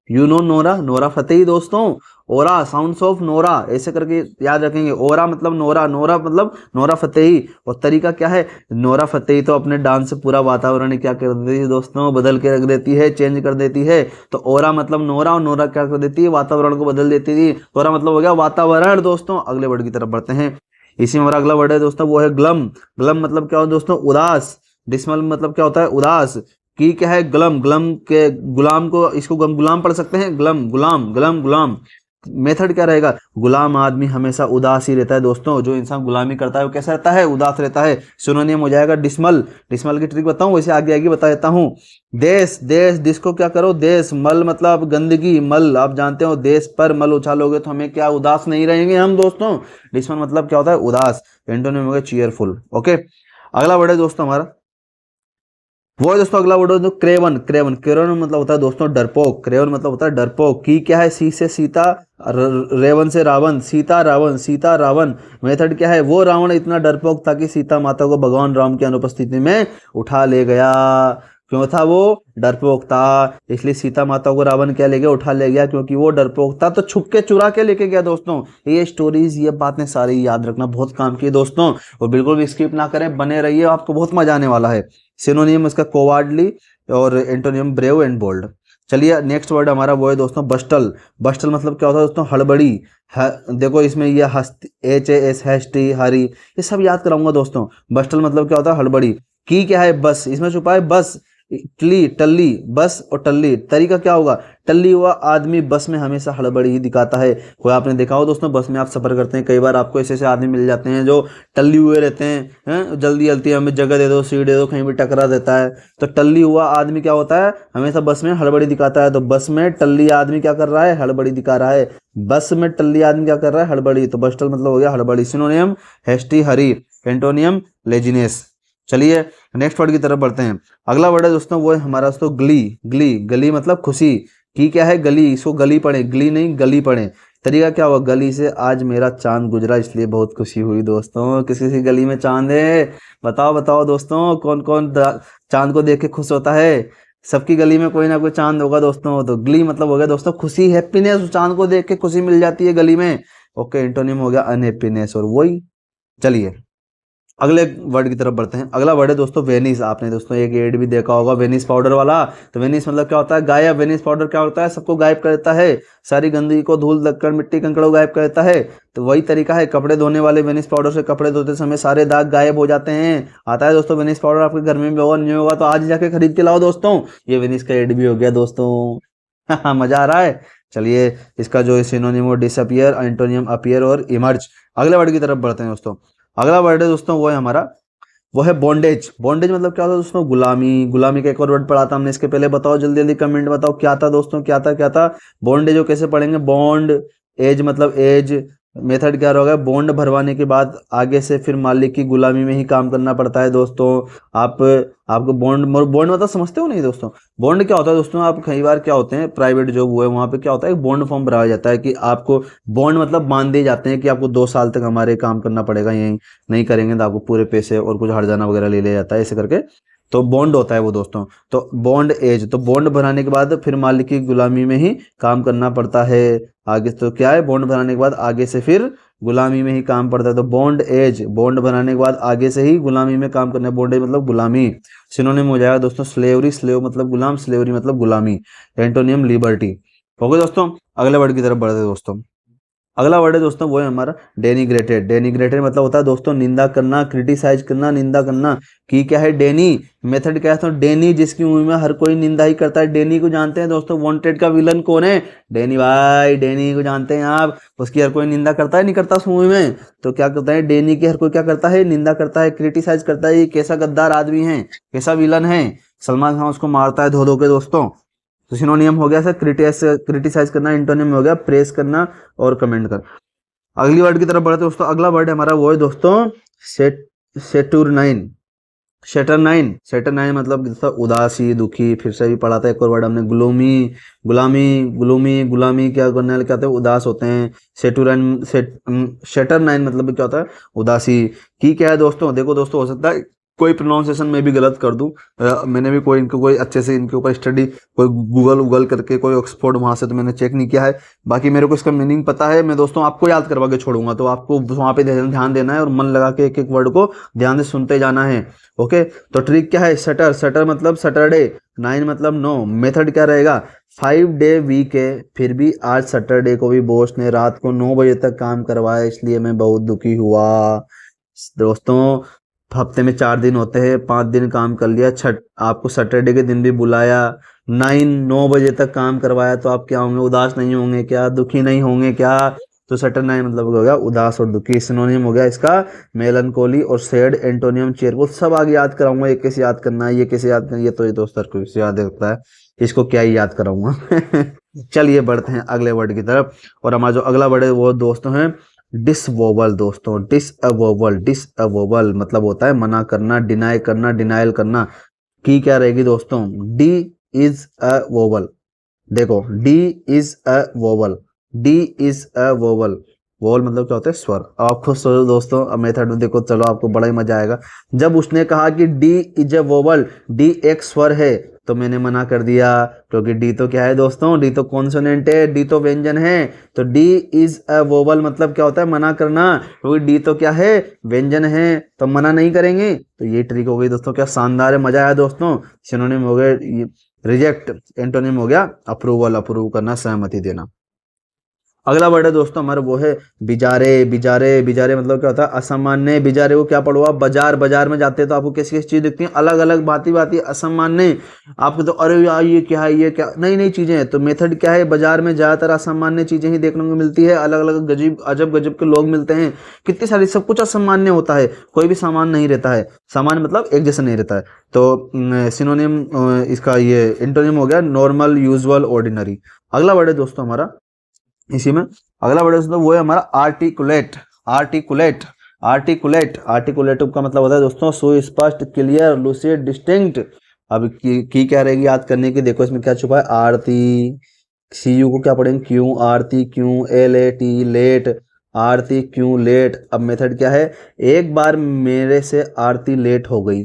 you know Nora, Nora Fatehi दोस्तों। ओरा, साउंड्स ऑफ नोरा, ऐसे करके याद रखेंगे। ओरा मतलब नोरा, नोरा मतलब नोरा फतेही। और तरीका क्या है, नोरा फतेही तो अपने डांस से पूरा वातावरण क्या कर देती है दोस्तों, बदल के रख देती है, चेंज कर देती है। तो ओरा मतलब नोरा, और नोरा क्या कर देती है, वातावरण को बदल देती थी। तो ओरा मतलब हो गया वातावरण दोस्तों। अगले वर्ड की तरफ बढ़ते हैं। इसी में हमारा अगला वर्ड है दोस्तों, वो है ग्लम। ग्लम मतलब क्या होता है दोस्तों, उदास। डिसमल मतलब क्या होता है, उदास। की क्या है, ग्लम। ग्लम के गुलाम को, इसको गुलाम पढ़ सकते हैं, ग्लम गुलाम, ग्लम गुलाम। मेथड क्या रहेगा, गुलाम आदमी हमेशा उदास ही रहता है दोस्तों। जो इंसान गुलामी करता है वो कैसा रहता है, उदास रहता है। सिनोनियम हो जाएगा डिसमल। डिसमल की ट्रिक बताऊं, वैसे आगे आगे बता देता हूं। देश, देश, डिस को क्या करो, देश। मल मतलब गंदगी, मल आप जानते हो, देश पर मल उछालोगे तो हमें क्या, उदास नहीं रहेंगे हम दोस्तों। डिसमल मतलब क्या होता है, उदास। एंटोनिम हो गया चीयरफुल। ओके, अगला वर्ड है दोस्तों हमारा, वो है दोस्तों अगला वर्ड है क्रेवन। क्रेवन, क्रेवन मतलब होता है दोस्तों डरपोक। क्रेवन मतलब होता है डरपोक। की क्या है, सी से सीता, रेवन से रावण, सीता रावण, सीता रावण। मेथड क्या है, वो रावण इतना डरपोक था कि सीता माता को भगवान राम की अनुपस्थिति में उठा ले गया। क्यों था वो, डरपोक था, इसलिए सीता माता को रावण क्या ले गया, उठा ले गया, क्योंकि वो डरपोक था। तो छुप के चुरा के लेके गया दोस्तों। ये स्टोरीज, ये बातें सारी याद रखना बहुत काम की है दोस्तों। और बिल्कुल भी स्किप ना करें, बने रहिए, आपको बहुत मजा आने वाला है। सिनोनियम इसका कोवार्डली, और एंटोनियम ब्रेव एंड बोल्ड। चलिए नेक्स्ट वर्ड हमारा वो है दोस्तों बस्टल। बस्टल मतलब क्या होता है दोस्तों, हड़बड़ी। देखो इसमें ये हस्त, एच ए एस, हैस्टी, हरी, ये सब याद कराऊंगा दोस्तों। बस्टल मतलब क्या होता है, हड़बड़ी। की क्या है, बस, इसमें छुपा है बस। टली, टल्ली, बस और टल्ली। तरीका क्या होगा, टल्ली हुआ आदमी बस में हमेशा हड़बड़ी ही दिखाता है। कोई आपने देखा हो दोस्तों, बस में आप सफर करते हैं, कई बार आपको ऐसे ऐसे आदमी मिल जाते हैं जो टल्ली हुए रहते हैं, जल्दी जल्दी हमें जगह दे दो, सीट दे दो, कहीं भी टकरा देता है। तो टल्ली हुआ आदमी क्या होता है, हमेशा बस में हड़बड़ी दिखाता है। तो बस में टल्ली आदमी क्या कर रहा है, हड़बड़ी दिखा रहा है। बस में टल्ली आदमी क्या कर रहा है, हड़बड़ी। तो बस्टल मतलब हो गया हड़बड़ी। Synonym hasty, hurry. Antonym laziness. चलिए नेक्स्ट वर्ड की तरफ बढ़ते हैं। अगला वर्ड है दोस्तों, वो है हमारा दोस्तों ग्ली। ग्ली, गली मतलब खुशी। की क्या है, गली, इसको गली पढ़े, गली नहीं गली पढ़े। तरीका क्या हुआ, गली से आज मेरा चांद गुजरा, इसलिए बहुत खुशी हुई दोस्तों। किसी किसी गली में चांद है, बताओ बताओ दोस्तों, कौन कौन चांद को देख के खुश होता है। सबकी गली में कोई ना कोई चांद होगा दोस्तों। तो ग्ली मतलब हो गया दोस्तों खुशी, हैप्पीनेस। चांद को देख के खुशी मिल जाती है गली में। ओके, एंटोनिम हो गया अनहैप्पीनेस, और वही। चलिए अगले वर्ड की तरफ बढ़ते हैं। अगला वर्ड है दोस्तों वेनिस। आपने दोस्तों एक एड भी देखा होगा वेनिस पाउडर वाला। तो वेनिस मतलब क्या होता है, गायब। वेनिस पाउडर क्या होता है, सबको गायब कर देता है, सारी गंदगी को, धूल धक्कड़ मिट्टी कंकड़ को गायब कर देता है। तो वही तरीका है, कपड़े धोने वाले वेनिस पाउडर से कपड़े धोते समय सारे दाग गायब हो जाते हैं। आता है दोस्तों वेनिस पाउडर, आपके घर में भी होगा, नहीं होगा तो आज जाके खरीद के लाओ दोस्तों। ये वेनिस का एड भी हो गया दोस्तों। मजा आ रहा है। चलिए इसका जो सिनोनिम वो डिसअपियर, एंटोनियम अपीयर और इमर्ज। अगले वर्ड की तरफ बढ़ते हैं दोस्तों। अगला वर्ड है दोस्तों, वो है हमारा, वो है बॉन्डेज। बॉन्डेज मतलब क्या होता है दोस्तों, गुलामी। गुलामी का एक और वर्ड पढ़ा था हमने इसके पहले, बताओ जल्दी जल्दी कमेंट बताओ क्या था दोस्तों, क्या था क्या था। बॉन्डेज को कैसे पढ़ेंगे, बॉन्ड, एज मतलब एज। मेथड क्या होगा, बॉन्ड भरवाने के बाद आगे से फिर मालिक की गुलामी में ही काम करना पड़ता है दोस्तों। आप, आपको बॉन्ड, बॉन्ड मतलब समझते हो नहीं दोस्तों। बॉन्ड क्या होता है दोस्तों, आप कई बार क्या होते हैं, प्राइवेट जॉब हुए वहां पे क्या होता है, बॉन्ड फॉर्म भराया जाता है कि आपको बॉन्ड मतलब बांध दिए जाते हैं कि आपको 2 साल तक हमारे काम करना पड़ेगा, यहीं नहीं करेंगे तो आपको पूरे पैसे और कुछ हर्जाना वगैरह ले लिया जाता है, ऐसे करके। तो बॉन्ड होता है वो दोस्तों। तो बॉन्ड एज, तो बॉन्ड भराने के बाद फिर मालिक की गुलामी में ही काम करना पड़ता है। आगे तो क्या है, बॉन्ड भराने के बाद आगे से फिर गुलामी में ही काम पड़ता है। तो बॉन्ड एज, बॉन्ड बनाने के बाद आगे से ही गुलामी में काम करना है। बॉन्ड एज मतलब गुलामी। सिनोनिम हो जाएगा दोस्तों स्लेवरी। स्लेव मतलब गुलाम, स्लेवरी मतलब गुलामी। Antonym liberty. ओके दोस्तों, अगले वर्ड की तरफ बढ़ते हैं दोस्तों। अगला वर्ड है दोस्तों, वो है हमारा डेनिग्रेटेड। डेनिग्रेटेड मतलब होता है दोस्तों निंदा करना, क्रिटिसाइज करना, निंदा करना। की क्या है, डेनी। मेथड क्या है दोस्तों, डेनी जिसकी मूवी में हर कोई निंदा ही करता है। डेनी को जानते हैं दोस्तों, वांटेड का विलन कौन है, डेनी भाई। डेनी को जानते हैं आप, उसकी हर कोई निंदा करता है, नहीं करता उस मूवी में। तो क्या करता है, डेनी की हर कोई क्या करता है, निंदा करता है, क्रिटिसाइज करता है। ये कैसा गद्दार आदमी है, कैसा विलन है। सलमान खान उसको मारता है धो धो के दोस्तों। तो सिनोनियम हो गया सर क्रिटिसाइज करना, एंटोनियम हो गया प्रेस करना और कमेंट कर। अगली वर्ड की तरफ बढ़ते हैं दोस्तों। अगला वर्ड हमारा वो है दोस्तों सेटुरनाइन। सेटरनाइन, सेटरनाइन मतलब दोस्तों उदासी, दुखी। फिर से भी पढ़ा था एक और वर्ड हमने, ग्लूमी, गुलामी, ग्लूमी, गुलामी क्या करने वाले क्या होते हैं, उदास होते हैं। सेटरनाइन मतलब क्या होता है, उदासी। की क्या है दोस्तों, देखो दोस्तों हो सकता है कोई प्रोनाउंसिएशन में भी गलत कर दूं, मैंने भी कोई इनको कोई अच्छे से इनके ऊपर स्टडी कोई गूगल करके कोई ऑक्सफोर्ड वहां से तो मैंने चेक नहीं किया है। बाकी मेरे को इसका मीनिंग पता है, मैं दोस्तों आपको याद करवा के छोड़ूंगा, तो आपको वहां पे ध्यान देना है और मन लगा के एक एक वर्ड को ध्यान से सुनते जाना है। ओके, तो ट्रिक क्या है, सटर, सटर मतलब सैटरडे, 9 मतलब 9, मेथड क्या रहेगा, 5 डे वीक है, फिर भी आज सैटरडे को भी बॉस ने रात को 9 बजे तक काम करवाया, इसलिए मैं बहुत दुखी हुआ। दोस्तों हफ्ते में 4 दिन होते हैं, 5 दिन काम कर लिया, छठ आपको सैटरडे के दिन भी बुलाया, 9 बजे तक काम करवाया, तो आप क्या होंगे, उदास नहीं होंगे क्या, दुखी नहीं होंगे क्या। तो सैटरडे 9 मतलब हो गया उदास और दुखी, सिनोनिम हो गया इसका मेलनकोली और सैड, एंटोनियम चेयरफुल। सब आगे याद कराऊंगा, ये कैसे याद करना है, ये कैसे याद करना है, ये तो ये दोस्त को कैसे याद रखता है, इसको क्या ही याद कराऊंगा। चलिए बढ़ते हैं अगले वर्ड की तरफ, और हमारा जो अगला वर्ड है वो दोस्तों है डिसवोवल। दोस्तों डिसअवोवल, डिसअवोवल मतलब होता है मना करना, डिनाई करना, डिनाइल करना। की क्या रहेगी दोस्तों, डी इज अ वोवल। देखो D is a vowel, D is a vowel, vowel मतलब क्या होता है, स्वर। अब आप खुद सोचो दोस्तों, अब मेथड में देखो, चलो आपको बड़ा ही मजा आएगा। जब उसने कहा कि D is a vowel, D एक स्वर है, तो मैंने मना कर दिया, क्योंकि डी तो क्या है दोस्तों, डी तो कॉन्सोनेंट है, डी तो व्यंजन है। तो डी इज अ वोवल मतलब क्या होता है, मना करना, क्योंकि डी तो क्या है, व्यंजन है, तो मना नहीं करेंगे। तो ये ट्रिक हो गई दोस्तों, क्या शानदार है, मजा आया दोस्तों। सिनोनिम हो गए रिजेक्ट, एंटोनिम हो गया अप्रूवल, अप्रूव करना, सहमति देना। अगला वर्ड है दोस्तों हमारा वो है बिजारे, बिजारे, बिजारे मतलब क्या होता है, असामान्य। बिजारे को क्या पढ़ो आप, बाजार, बाजार में जाते हैं तो आपको कैसी कैसी चीज दिखती है, अलग अलग भांति भांति असामान्य। आपको तो अरे यार ये क्या है, ये क्या, नई नई चीजें हैं। तो मेथड क्या है, बाजार में ज्यादातर असामान्य चीजें ही देखने को मिलती है, अलग अलग गजीब अजब गजब के लोग मिलते हैं, कितनी सारी, सब कुछ असामान्य होता है, कोई भी सामान नहीं रहता है, सामान्य मतलब एक जैसा नहीं रहता है। तो सिनोनिम इसका ये एंटोनिम हो गया नॉर्मल, यूजुअल, ऑर्डिनरी। अगला वर्ड है दोस्तों हमारा इसी में, अगला वर्ड है दोस्तों वो है हमारा आर्टिकुलेट, आर्टिकुलेट, आर्टिकुलेट। आर्टिकुलेट का मतलब होता है दोस्तों सुस्पष्ट, क्लियर, लूसिड, डिस्टिंक्ट। अब की क्या रहेगी याद करने की, देखो इसमें क्या छुपा है, आरती, सी यू को क्या पढ़ेंगे, क्यों, आरती क्यों, एल ए टी लेट, आरती क्यों लेट। अब मेथड क्या है, एक बार मेरे से आरती लेट हो गई,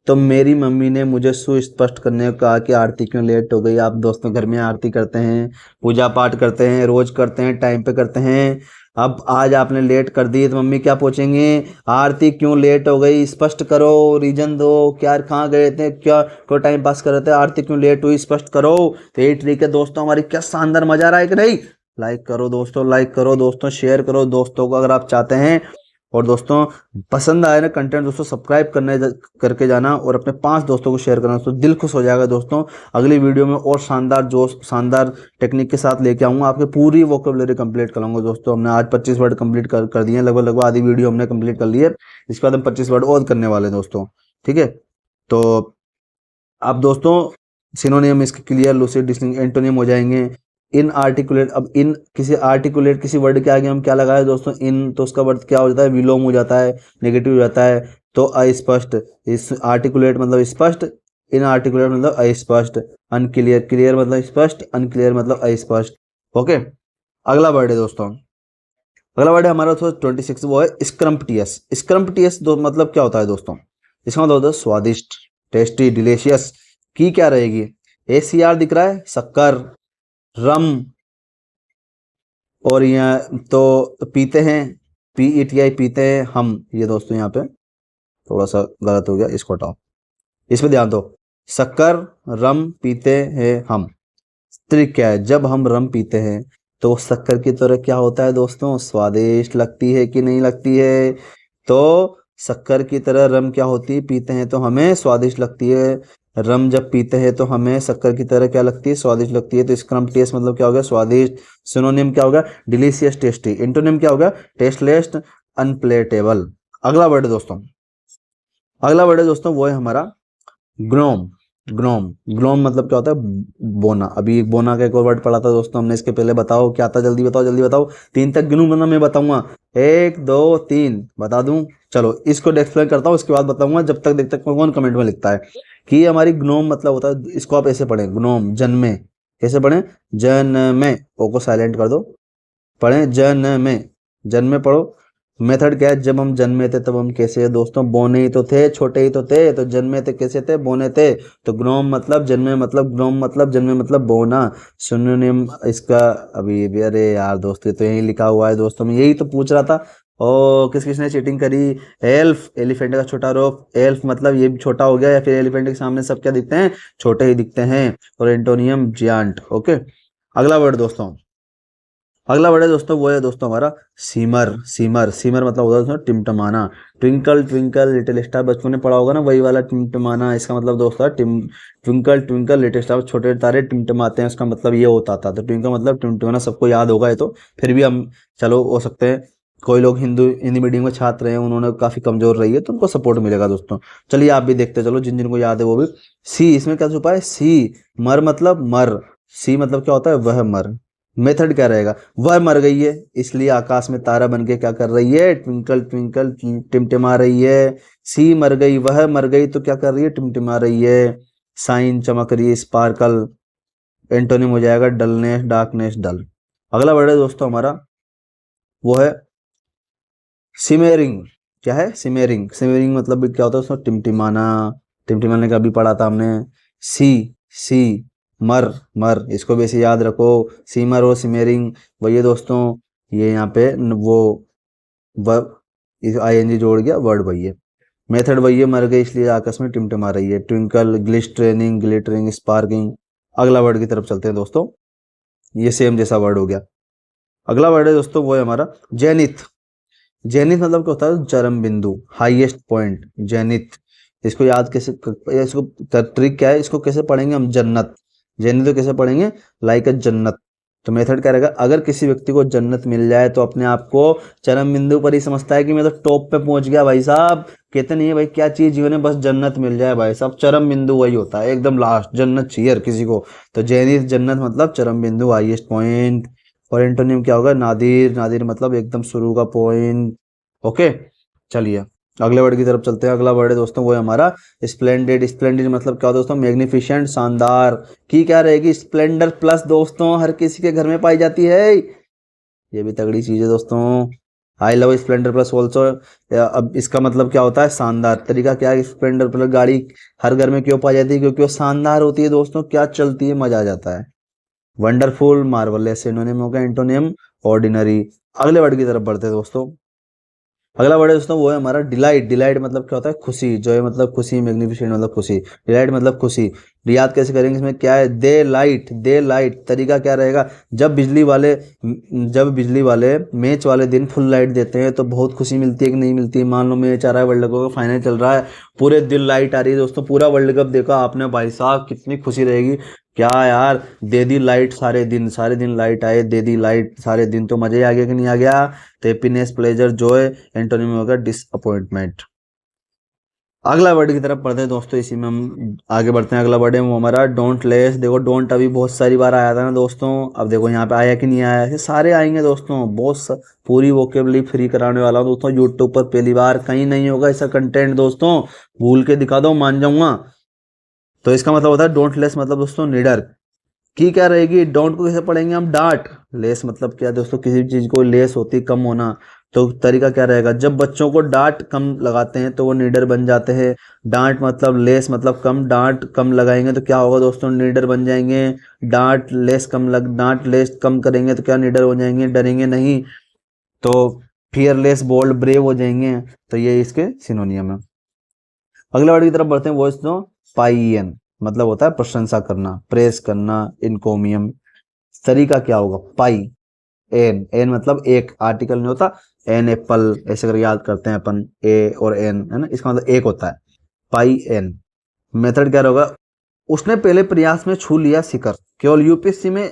तो मेरी मम्मी ने मुझे सुस्पष्ट करने को कहा कि आरती क्यों लेट हो गई। आप दोस्तों घर में आरती करते हैं, पूजा पाठ करते हैं, रोज करते हैं, टाइम पे करते हैं, अब आज आपने लेट कर दी तो मम्मी क्या पूछेंगे, आरती क्यों लेट हो गई, स्पष्ट करो, रीजन दो, क्या कहाँ गए थे, क्या कोई टाइम पास कर रहे थे, आरती क्यों लेट हुई, स्पष्ट करो। तो ये ट्रिक है दोस्तों हमारी, क्या शानदार, मजा आ रहा है कि नहीं। लाइक करो दोस्तों, लाइक करो दोस्तों, शेयर करो दोस्तों को अगर आप चाहते हैं। और दोस्तों पसंद आए ना कंटेंट दोस्तों, सब्सक्राइब करके जाना और अपने 5 दोस्तों को शेयर करना, तो दिल खुश हो जाएगा दोस्तों। अगली वीडियो में और शानदार जोश, शानदार टेक्निक के साथ लेके आऊंगा, आपके पूरी वोकेबलरी कंप्लीट कराऊंगा दोस्तों। हमने आज 25 वर्ड कंप्लीट कर दिए हैं, लगभग लगभग आधी वीडियो हमने कंप्लीट कर ली है, इसके बाद हम 25 वर्ड और करने वाले हैं दोस्तों, ठीक है। तो आप दोस्तों सिनोनियम इसके क्लियर, लूसिड, डिस्टिंक्ट, एंटोनियम हो जाएंगे। इन आर्टिकुलेट, अब इन किसी आर्टिकुलेट किसी वर्ड के आगे हम क्या लगाए दोस्तों, इन, तो उसका वर्ड क्या हो जाता है, विलोम हो जाता है, नेगेटिव हो जाता है, तो अस्पष्ट। इस आर्टिकुलेट मतलब स्पष्ट, इन आर्टिकुलेट मतलब अस्पष्ट, अनक्लियर, क्लियर मतलब स्पष्ट, अनक्लियर मतलब अस्पष्ट। ओके, अगला वर्ड है दोस्तों, अगला वर्ड है हमारा 26, वो है स्क्रम्पटियस। स्क्रम्पटियस मतलब क्या होता है दोस्तों, इसका मतलब होता है स्वादिष्ट, टेस्टी, डिलीशियस। की क्या रहेगी, ACR दिख रहा है, शक्कर, रम, और यहाँ तो पीते हैं, PETI पीते हैं हम, ये दोस्तों यहाँ पे थोड़ा सा गलत हो गया, इसको हटाओ, इस पे ध्यान दो। शक्कर, रम पीते हैं हम। ट्रिक क्या है, जब हम रम पीते हैं तो शक्कर की तरह क्या होता है दोस्तों, स्वादिष्ट लगती है कि नहीं लगती है। तो शक्कर की तरह रम क्या होती है, पीते हैं तो हमें स्वादिष्ट लगती है, रम जब पीते हैं तो हमें शक्कर की तरह क्या लगती है, स्वादिष्ट लगती है। तो स्क्रम्पटियस मतलब क्या हो गया, स्वादिष्ट। सिनोनिम क्या होगा, डिलीशियस, टेस्टी। एंटोनिम क्या होगा, टेस्टलेस, अनप्लेटेबल। अगला वर्ड दोस्तों, अगला वर्ड है दोस्तों वो है हमारा ग्नोम, ग्नोम। ग्नोम मतलब क्या होता है, बोना। अभी एक बोना का एक और वर्ड पढ़ा था दोस्तों हमने, इसके पहले बताओ क्या था, जल्दी बताओ, जल्दी बताओ, 3 तक गिनूं वरना मैं बताऊंगा, 1 2 3 बता दूं। चलो इसको एक्सप्लेन करता हूँ, उसके बाद बताऊंगा, जब तक देखते कौन कमेंट में लिखता है कि हमारी ग्नोम मतलब होता है, इसको आप ऐसे पढ़ें, ग्नोम जन्मे, कैसे पढ़ें, जन्मे, ओ को साइलेंट कर दो, पढ़ें जन्मे, जन्मे पढ़ो, मेथड क्या है, जब हम जन्मे थे तब हम कैसे है दोस्तों, बोने ही तो थे, छोटे ही तो थे, तो जन्मे थे कैसे थे, बोने थे। तो ग्नोम मतलब जन्मे, मतलब ग्नोम मतलब जन्मे, मतलब बोना। सिनोनिम इसका अभी भी, अरे यार दोस्तों ये तो यही लिखा हुआ है दोस्तों, मैं यही तो पूछ रहा था। ओ किस किसने चीटिंग करी। एल्फ, एलिफेंट का छोटा रूप, एल्फ मतलब ये भी छोटा हो गया, या फिर एलिफेंट के सामने सब क्या दिखते हैं, छोटे ही दिखते हैं। और एंटोनियम जियांट। ओके, अगला वर्ड दोस्तों, अगला वर्ड है दोस्तों, वो है दोस्तों हमारा सीमर। सीमर, सीमर मतलब होता है दोस्तों टिमटमाना। ट्विंकल ट्विंकल लिटिल स्टार, बचपन में पढ़ा होगा ना वही वाला टिमटमाना, इसका मतलब दोस्तों ट्विंकल ट्विंकल लिटिल स्टार, छोटे तारे टिमटमाते हैं, उसका मतलब ये होता था। तो ट्विंकल मतलब टिमटमाना, सबको याद होगा ये तो, फिर भी हम चलो हो सकते हैं कोई लोग हिंदी मीडियम में छात्र हैं, उन्होंने काफी कमजोर रही है तो उनको सपोर्ट मिलेगा दोस्तों। चलिए आप भी देखते चलो, जिन जिनको याद है वो भी। सी, इसमें क्या छुपा है, सी। मर मतलब मर, सी मतलब क्या होता है, वह मर। मेथड क्या रहेगा, वह मर गई है इसलिए आकाश में तारा बन के क्या कर रही है, ट्विंकल ट्विंकल टिमटिमा रही है। सी मर गई, वह मर गई तो क्या कर रही है, टिमटिमा रही है। साइन चमक रही है, स्पार्कल। एंटोनिम हो जाएगा डलनेस, डार्कनेस, डल। अगला वर्ड है दोस्तों हमारा, वो है सिमेरिंग। क्या है, सिमेरिंग। सिमेरिंग मतलब भी क्या होता है उसमें, टिमटिमाना। टिमटिमाने का भी पढ़ा था हमने। सी, सी मर, मर, इसको भी ऐसे याद रखो। सीमर और सिमेरिंग वही है दोस्तों। ये यहाँ पे वो वर्ब आईएनजी जोड़ गया, वर्ड वही है। मेथड वही है, मर गई इसलिए आकाश में टिमटिमा रही है। Twinkle, ग्लिस्टरिंग, glittering, sparking. अगला वर्ड की तरफ चलते हैं दोस्तों, ये सेम जैसा वर्ड हो गया। अगला वर्ड है दोस्तों, वो है हमारा जेनिथ। जेनिथ मतलब क्या होता है, चरम बिंदु, हाईएस्ट पॉइंट, जेनिथ। इसको याद कैसे, इसको ट्रिक क्या है, इसको कैसे पढ़ेंगे हम, जन्नत। जेनिथ को कैसे पढ़ेंगे, लाइक अ जन्नत। तो मेथड क्या रहेगा, अगर किसी व्यक्ति को जन्नत मिल जाए तो अपने आप को चरम बिंदु पर ही समझता है कि मैं तो टॉप पे पहुंच गया भाई साहब। कहते नहीं है भाई क्या चीज जीवन में, बस जन्नत मिल जाए भाई साहब, चरम बिंदु वही होता है, एकदम लास्ट, जन्नत चाहिए हर किसी को। तो जेनिथ, जन्नत मतलब चरम बिंदु, हाईएस्ट पॉइंट। और एंटोनिम क्या होगा, नादिर, नादिर मतलब एकदम शुरू का पॉइंट। ओके, चलिए अगले वर्ड की तरफ चलते हैं। अगला वर्ड है दोस्तों, वो है हमारा स्प्लेंडेड। स्प्लेंडेड मतलब क्या होता है दोस्तों, मैग्निफिसेंट, शानदार। की क्या रहेगी, स्प्लेंडर प्लस दोस्तों, हर किसी के घर में पाई जाती है, ये भी तगड़ी चीज है दोस्तों। I love Splendor plus also. अब इसका मतलब क्या होता है, शानदार। तरीका क्या है, स्प्लेंडर प्लस गाड़ी हर घर में क्यों पाई जाती है, क्योंकि वो शानदार होती है दोस्तों, क्या चलती है, मजा आ जाता है। वंडरफुल, मार्वलेस सिनोनिम हो गया, एंटोनिम ऑर्डिनरी। अगले वर्ड की तरफ बढ़ते हैं दोस्तों। अगला वर्ड है दोस्तों, वो है हमारा डिलाइट। डिलाइट मतलब क्या होता है, खुशी। जॉय मतलब खुशी, मैग्निफिसेंट मतलब खुशी, डिलाइट मतलब खुशी। याद कैसे करेंगे, इसमें क्या है, दे लाइट, दे लाइट। तरीका क्या रहेगा, जब बिजली वाले मैच वाले दिन फुल लाइट देते हैं तो बहुत खुशी मिलती है कि नहीं मिलती है। मान लो मैच आ रहा है, वर्ल्ड कप का फाइनल चल रहा है, पूरे दिन लाइट आ रही है दोस्तों, पूरा वर्ल्ड कप देखा आपने भाई साहब, कितनी खुशी रहेगी। क्या यार, दे दी लाइट सारे दिन, सारे दिन लाइट आए, दे दी लाइट सारे दिन, तो मजा ही आ गया कि नहीं आ गया। तो हैप्पीनेस, प्लेजर, जॉय। एंटोनिम में होगा डिसअपॉइंटमेंट। अगला वर्ड की तरफ पढ़ते हैं दोस्तों, इसी में हम आगे बढ़ते हैं। अगला वर्ड है वो हमारा डोंट लेस। देखो डोंट अभी बहुत सारी बार आया था ना दोस्तों, अब देखो यहाँ पे आया कि नहीं आया, ऐसे सारे आएंगे दोस्तों, पूरी वोकेबलरी फ्री कराने वाला हूँ दोस्तों, यूट्यूब पर पहली बार, कहीं नहीं होगा ऐसा कंटेंट दोस्तों, भूल के दिखा दो मान जाऊंगा। तो इसका मतलब होता है डोंट लेस, मतलब दोस्तों निडर। की क्या रहेगी, डोंट को कैसे पढ़ेंगे हम, डांट। लेस मतलब क्या दोस्तों, किसी भी चीज को लेस होती कम होना। तो तरीका क्या रहेगा, जब बच्चों को डांट कम लगाते हैं तो वो निडर बन जाते हैं। डांट मतलब लेस मतलब कम, डांट कम लगाएंगे तो क्या होगा दोस्तों, निडर बन जाएंगे। डांट लेस कम करेंगे तो क्या, निडर हो जाएंगे, डरेंगे नहीं। तो फियरलेस, बोल्ड, ब्रेव हो जाएंगे। तो ये इसके सिनोनियम है। अगले वर्ड की तरफ बढ़ते हैं, वो दोस्तों पाइयन। मतलब होता है प्रशंसा करना, प्रेस करना, इनकोमियम। तरीका क्या होगा, पाई, एन, एन मतलब एक, आर्टिकल नहीं होता, एन एप्पल ऐसे करके याद करते हैं अपन, ए और एन है ना, इसका मतलब एक होता है, पाई एन। मेथड क्या होगा, उसने पहले प्रयास में छू लिया शिखर। केवल यूपीएससी में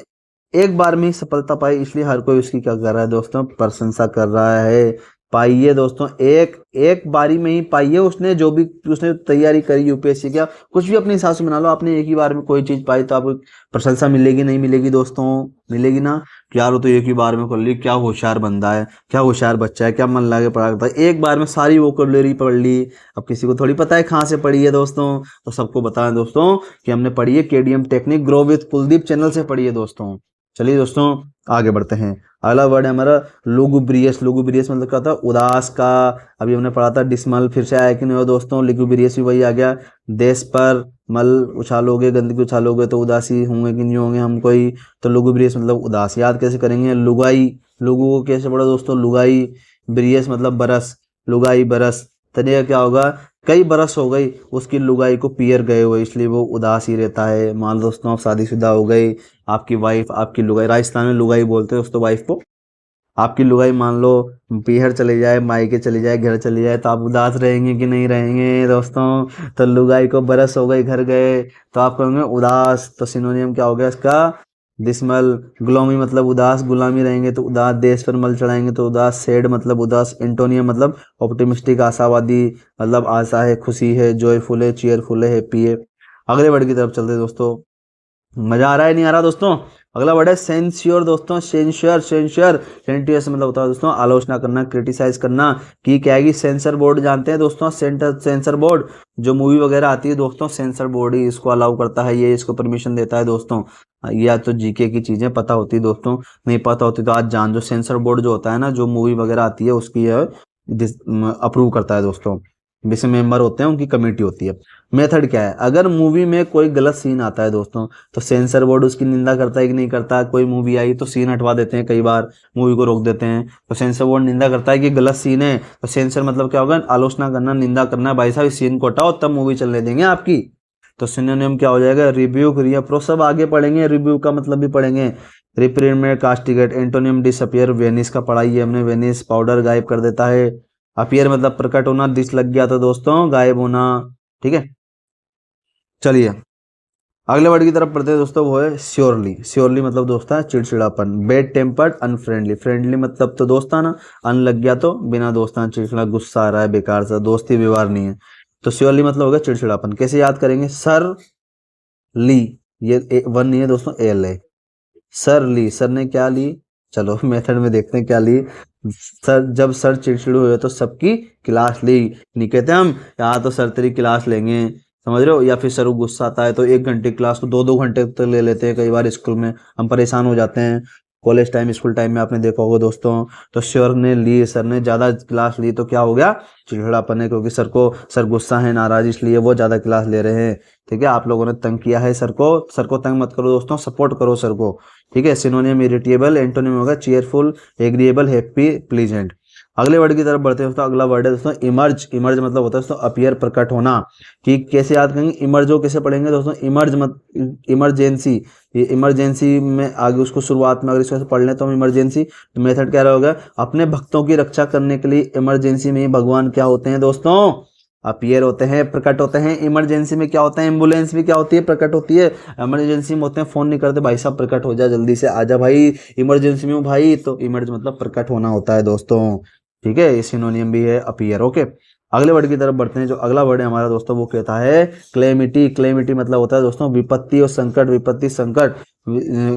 एक बार में ही सफलता पाई, इसलिए हर कोई उसकी क्या कर रहा है दोस्तों, प्रशंसा कर रहा है। पाइए दोस्तों, एक एक बारी में ही पाइए, उसने जो भी उसने तैयारी करी यूपीएससी का, कुछ भी अपने हिसाब से बना लो, आपने एक ही बार में कोई चीज पाई तो आपको प्रशंसा मिलेगी नहीं मिलेगी दोस्तों, मिलेगी ना। कि यार वो तो एक ही बार में कर ली, क्या होशियार बंदा है, क्या होशियार बच्चा है, क्या मन लगा के पढ़ा करता है, एक बार में सारी वोकैबुलरी पढ़ ली। अब किसी को थोड़ी पता है कहाँ से पढ़ी है दोस्तों, तो सबको बताएं दोस्तों कि हमने पढ़ी है KDM technique, grow with Kuldeep channel से पढ़ी है दोस्तों। चलिए दोस्तों आगे बढ़ते हैं। अगला वर्ड है हमारा लुगुब्रियस। लुगुब्रियस मतलब क्या होता है? उदास का। अभी हमने पढ़ा था डिसमल, फिर से आया कि नहीं हो दोस्तों? लुगुब्रियस भी वही आ गया। देश पर मल उछालोगे, गंदगी उछालोगे तो उदासी होंगे कि नहीं होंगे हम कोई? तो लुगुब्रियस मतलब उदास। याद कैसे करेंगे? लुगाई, लुगु को कैसे पढ़ा दोस्तों? लुगाई। ब्रियस मतलब बरस, लुगाई बरस। तनिया क्या होगा? कई बरस हो गई उसकी लुगाई को पियर गए हुए, इसलिए वो उदास ही रहता है। मान लो दोस्तों आप शादीशुदा हो गई, आपकी वाइफ, आपकी लुगाई, राजस्थान में लुगाई बोलते हैं दोस्तों वाइफ को। आपकी लुगाई मान लो पीहर चले जाए, मायके चले जाए, घर चले जाए, तो आप उदास रहेंगे कि नहीं रहेंगे दोस्तों? तो लुगाई को बरस हो गई, घर गए, तो आप कहोगे उदास। तो सिनोनियम क्या हो गया इसका? दिसमल। गुलामी मतलब उदास, गुलामी रहेंगे तो उदास। देश पर मल चढ़ाएंगे तो उदास। सेड मतलब उदास। एंटोनियम मतलब ऑप्टिमिस्टिक, आशावादी, मतलब आशा है, खुशी है, जॉयफुल है, चीयरफुल है, हैप्पी है। अगले वर्ड की तरफ चलते हैं दोस्तों। मजा आ रहा है नहीं आ रहा दोस्तों? अगला वर्ड है सेंस्योर दोस्तों। सेंश्योर, सेंश्योर, सेंटियस मतलब होता है दोस्तों आलोचना करना, क्रिटिसाइज करना। कि क्या है कि सेंसर बोर्ड जानते हैं दोस्तों? सेंसर बोर्ड जो मूवी वगैरह आती है दोस्तों, सेंसर बोर्ड ही इसको अलाउ करता है, ये इसको परमिशन देता है दोस्तों। या तो जीके की चीजें पता होती है दोस्तों, नहीं पता होती तो आज जान। जो सेंसर बोर्ड जो होता है ना, जो मूवी वगैरह आती है उसकी अप्रूव करता है दोस्तों। जिसमें मेंबर होते हैं उनकी कमेटी होती है। मेथड क्या है? अगर मूवी में कोई गलत सीन आता है दोस्तों, तो सेंसर बोर्ड उसकी निंदा करता है कि नहीं करता? कोई मूवी आई तो सीन हटवा देते हैं, कई बार मूवी को रोक देते हैं, तो सेंसर बोर्ड निंदा करता है कि गलत सीन है। तो सेंसर मतलब क्या होगा? आलोचना करना, निंदा करना, भाई साहब इस सीन को हटाओ तब मूवी चलने देंगे आपकी। तो सिनोनिम क्या हो जाएगा? रिब्यूक, रिप्रो, सब आगे पढ़ेंगे, रिव्यू का मतलब भी पढ़ेंगे। रिप्रेमेंट, कास्टिगेट। एंटोनियम डिसअपियर, वेनिस का पढ़ाई है हमने, वेनिस पाउडर गायब कर देता है। अपियर मतलब प्रकट होना, दिस लग गया तो दोस्तों गायब होना। ठीक है, चलिए अगले वर्ड की तरफ पढ़ते हैं दोस्तों, वो है श्योरली। श्योरली मतलब दोस्ता है चिड़चिड़ापन। Bed tempered, unfriendly. फ्रेंडली मतलब तो दोस्ताना, अन लग गया तो बिना दोस्ताना, चिड़चिड़ा, गुस्सा आ रहा है, बेकार सा, दोस्ती व्यवहार नहीं है। तो श्योरली मतलब होगा चिड़चिड़ापन। कैसे याद करेंगे? सर ली, ये वन नहीं है दोस्तों, एल है। सर ली, सर ने क्या ली? चलो मेथड में देखते हैं क्या ली। सर, जब सर चिड़चिड़े हुए तो सबकी क्लास ली। नहीं कहते हम यहाँ तो सर तेरी क्लास लेंगे, समझ रहे हो? या फिर सर को गुस्सा आता है तो 1 घंटे क्लास को 2-2 घंटे तक ले लेते हैं कई बार स्कूल में, हम परेशान हो जाते हैं। कॉलेज टाइम, स्कूल टाइम में आपने देखा होगा दोस्तों। तो सर ने ली, सर ने ज़्यादा क्लास ली तो क्या हो गया? चिड़चिड़ापन है, क्योंकि सर गुस्सा है, नाराज, इसलिए वो ज़्यादा क्लास ले रहे हैं। ठीक है, आप लोगों ने तंग किया है सर को, सर को तंग मत करो दोस्तों, सपोर्ट करो सर को। ठीक है, सिनोनियम इरिटेबल, एंटोनियम होगा चीयरफुल, एग्रीएबल, हैप्पी, प्लीजेंट। अगले वर्ड की तरफ बढ़ते हैं दोस्तों। अगला वर्ड है दोस्तों इमर्ज। इमर्ज मतलब होता है दोस्तों अपीयर, प्रकट होना। कि कैसे याद करेंगे इमर्ज हो? कैसे पढ़ेंगे दोस्तों? इमर्ज मत, इमरजेंसी। ये इमरजेंसी में आगे उसको शुरुआत में अगर इसको पढ़ लें तो हम इमरजेंसी, तो मेथड क्या रहेगा? अपने भक्तों की रक्षा करने के लिए इमरजेंसी में ही भगवान क्या होते हैं दोस्तों? अपीयर होते हैं, प्रकट होते हैं। इमरजेंसी में क्या होता है? एम्बुलेंस भी क्या होती है? प्रकट होती है। इमरजेंसी में होते हैं, फोन नहीं करते, भाई साहब प्रकट हो जा, जल्दी से आजा भाई, इमरजेंसी में हूँ भाई। तो इमर्ज मतलब प्रकट होना होता है दोस्तों। ठीक है, ये सिनोनियम भी है अपीयर। ओके, अगले वर्ड की तरफ बढ़ते हैं। जो अगला वर्ड है हमारा दोस्तों वो कहता है क्लेमिटी। क्लेमिटी मतलब होता है दोस्तों विपत्ति और संकट, विपत्ति, संकट।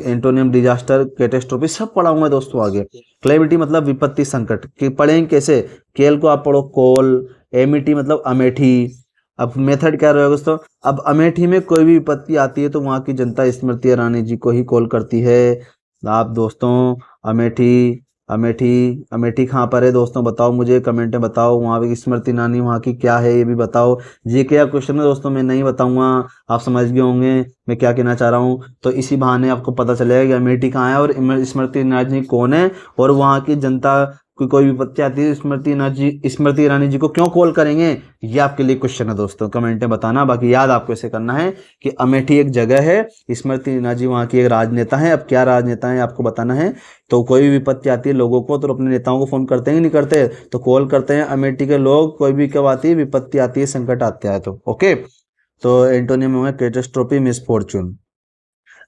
एंटोनियम डिजास्टर, कैटेस्ट्रोफी, सब पढ़ाऊंगा दोस्तों आगे। क्लेमिटी मतलब विपत्ति, संकट। पढ़ेंगे कैसे? केल को आप पढ़ो कोल, एमिटी मतलब अमेठी। अब मेथड क्या रहेगा दोस्तों? अब अमेठी में कोई भी विपत्ति आती है तो वहां की जनता स्मृति ईरानी जी को ही कॉल करती है। आप दोस्तों अमेठी, अमेठी, अमेठी कहाँ पर है दोस्तों? बताओ मुझे, कमेंट में बताओ। वहाँ की स्मृति ईरानी वहाँ की क्या है ये भी बताओ। जीके का क्वेश्चन है दोस्तों, मैं नहीं बताऊंगा, आप समझ गए होंगे मैं क्या कहना चाह रहा हूँ। तो इसी बहाने आपको पता चलेगा कि अमेठी कहाँ है और स्मृति ईरानी कौन है, और वहाँ की जनता कोई विपत्ति आती है स्मृति ईरानी जी को क्यों कॉल करेंगे। ये आपके लिए क्वेश्चन है दोस्तों, कमेंट में बताना। बाकी याद आपको ऐसे करना है कि अमेठी एक जगह है, स्मृति ईरानी जी वहाँ की एक राजनेता है। अब क्या राजनेता है आपको बताना है। तो कोई भी विपत्ति आती है लोगों को तो अपने नेताओं को फोन करते हैं, नहीं करते? तो कॉल करते हैं अमेठी के लोग। कोई भी कब आती है विपत्ति आती है, संकट आता है तो। ओके, तो एंटोनियम में कैटास्ट्रोफी, मिसफॉर्चून।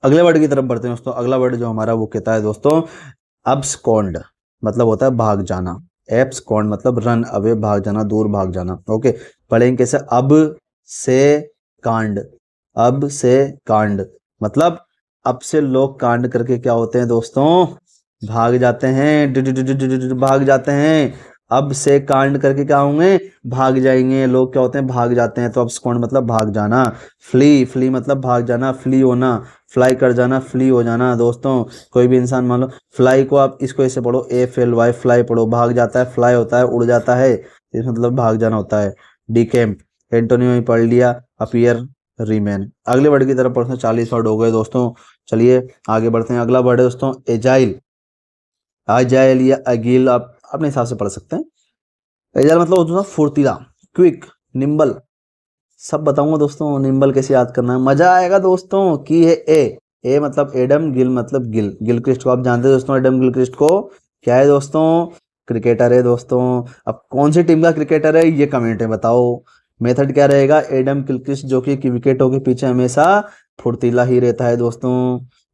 अगले वर्ड की तरफ बढ़ते हैं दोस्तों। अगला वर्ड जो हमारा वो कहता है दोस्तों अब्सकॉन्ड, मतलब होता है भाग जाना। एब्सकॉन्ड मतलब रन अवे, भाग जाना, दूर भाग जाना। ओके, पढ़ेंगे कैसे? अब से कांड। अब से कांड मतलब अब से लोग कांड करके क्या होते हैं दोस्तों? भाग जाते हैं, भाग जाते हैं। अब से कांड करके क्या होंगे, भाग जाएंगे। लोग क्या होते हैं, भाग जाते हैं। तो अब स्कॉन्ड मतलब भाग जाना। फ्ली, फ्ली मतलब भाग जाना, फ्ली होना, फ्लाई कर जाना, फ्ली हो जाना दोस्तों। कोई भी इंसान मान लो फ्लाई को आप इसको ऐसे पढ़ो, FLY, फ्लाई पढ़ो, भाग जाता है, फ्लाई होता है उड़ जाता है, इस मतलब भाग जाना होता है। डिकेम्प, एंटोनियो ही पढ़ लिया, अपीयर, रीमेन। अगले वर्ड की तरफ पढ़ते हैं, 40 वर्ड हो गए दोस्तों। चलिए आगे बढ़ते हैं। अगला वर्ड है दोस्तों एजाइल। आजाइल या अगील आप अपने हिसाब से पढ़ सकते हैं। एजाइल मतलब होता है फुर्तीला, क्विक, निम्बल। सब बताऊंगा दोस्तों, निम्बल कैसे याद करना है, मजा आएगा दोस्तों। की है ए मतलब एडम, गिल मतलब गिल, गिलक्रिस्ट को आप जानते हैं दोस्तों। एडम गिलक्रिस्ट को क्या है दोस्तों, क्रिकेटर है दोस्तों। अब कौन सी टीम का क्रिकेटर है ये कमेंट में बताओ। मेथड क्या रहेगा, एडम गिलक्रिस्ट जो कि विकेटों के पीछे हमेशा फुर्तीला ही रहता है दोस्तों।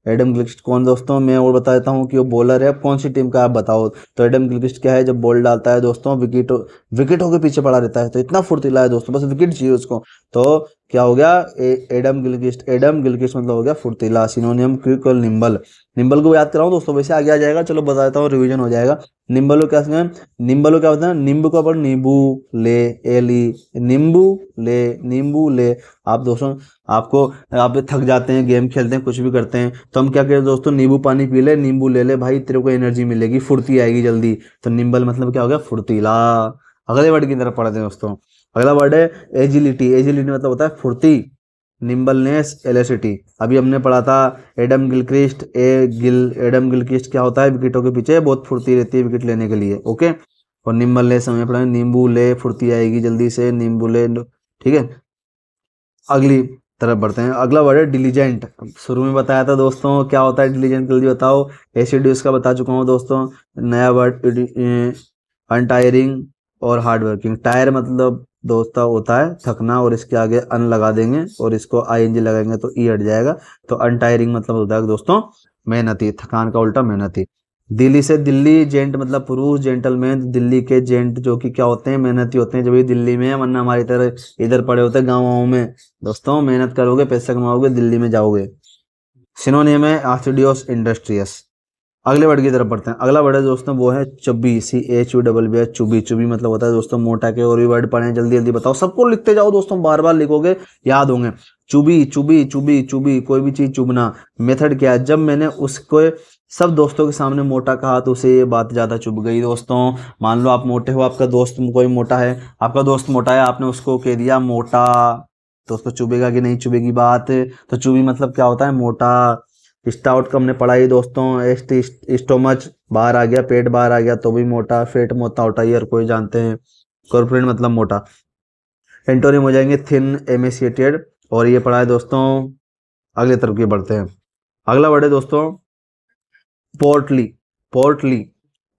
एडम गिलक्रिस्ट कौन दोस्तों, मैं और बता देता हूँ कि वो बॉलर है। अब कौन सी टीम का आप बताओ। तो एडम गिलक्रिस्ट क्या है, जब बॉल डालता है दोस्तों विकेटों के पीछे पड़ा रहता है, तो इतना फुर्तीला है दोस्तों, बस विकेट चाहिए उसको। तो क्या हो गया, एडम गिलक्रिस्ट। एडम गिलक्रिस्ट मतलब हो गया फुर्तीला। सिनोनियम क्विक और निम्बल। निम्बल को याद कराऊं दोस्तों, वैसे आगे आ जाएगा, चलो बता देता हूँ, रिवीजन हो जाएगा। निम्बल को क्या निम्बल को क्या होता है, नींबू को अपन नींबू ले, एली, नींबू ले, नींबू ले। आप दोस्तों आपको, आप थक जाते हैं, गेम खेलते हैं, कुछ भी करते हैं, तो हम क्या करें दोस्तों, नींबू पानी पी ले, नींबू ले ले भाई, तेरे को एनर्जी मिलेगी, फुर्ती आएगी जल्दी। तो निम्बल मतलब क्या हो गया, फुर्तीला। अगले वर्ड की तरफ पढ़ते हैं दोस्तों। अगला वर्ड है एजिलिटी। एजिलिटी मतलब होता है फुर्ती, निम्बलनेस, एलेसिटी। अभी हमने पढ़ा था एडम गिलक्रिस्ट, एडम गिलक्रिस्ट क्या होता है, विकेटों के पीछे बहुत फुर्ती रहती है विकेट लेने के लिए, ओके। और निम्बलनेस हमें पढ़ा, नींबू ले, फुर्ती आएगी जल्दी से, नींबू ले, ठीक है। अगली तरफ बढ़ते हैं। अगला वर्ड है डिलीजेंट। शुरू में बताया था दोस्तों क्या होता है डिलीजेंट, जल्दी बताओ। एसिडियस का बता चुका हूँ दोस्तों। नया वर्ड अनटायरिंग और हार्ड वर्किंग। टायर मतलब दोस्तों होता है थकना, और इसके आगे अन लगा देंगे और इसको ING लगाएंगे तो ई हट जाएगा। तो अनटायरिंग मतलब होता है दोस्तों मेहनती, थकान का उल्टा मेहनती। दिल्ली से दिल्ली, जेंट मतलब पुरुष, जेंटलमैन। दिल्ली के जेंट जो कि क्या होते हैं, मेहनती होते हैं, जब ये दिल्ली में है, वरना हमारी तरह इधर पड़े होते हैं गाँव में। दोस्तों मेहनत करोगे, पैसा कमाओगे, दिल्ली में जाओगे। सिनोनियम है आस्टिडियोस, इंडस्ट्रियस। अगले वर्ड की तरफ बढ़ते हैं। अगला वर्ड है दोस्तों वो है चुबी, CHUBB, चुबी। चुबी मतलब होता है दोस्तों मोटा के। और भी वर्ड पढ़े जल्दी जल्दी बताओ, सबको लिखते जाओ दोस्तों, बार बार लिखोगे याद होंगे। चुबी, चुबी, चुबी, चुबी, कोई भी चीज चुभना। मेथड क्या है, जब मैंने उसको सब दोस्तों के सामने मोटा कहा तो उसे ये बात ज्यादा चुभ गई दोस्तों। मान लो आप मोटे हो, आपका दोस्त कोई मोटा है, आपका दोस्त मोटा है, आपने उसको कह दिया मोटा, तो उसको चुभेगा कि नहीं चुभेगी बात। तो चुबी मतलब क्या होता है, मोटा। स्टाउट का हमने पढ़ाई दोस्तों, स्टोमच बाहर आ गया, पेट बाहर आ गया तो भी मोटा, फेट मोटा होता है, हर कोई जानते हैं। कॉर्पोरेट मतलब मोटा। एंटोनिम हो जाएंगे थिन, एमेसिएटेड। और ये पढ़ा है दोस्तों। अगले तरफ की बढ़ते हैं। अगला वर्ड है दोस्तों पोर्टली। पोर्टली,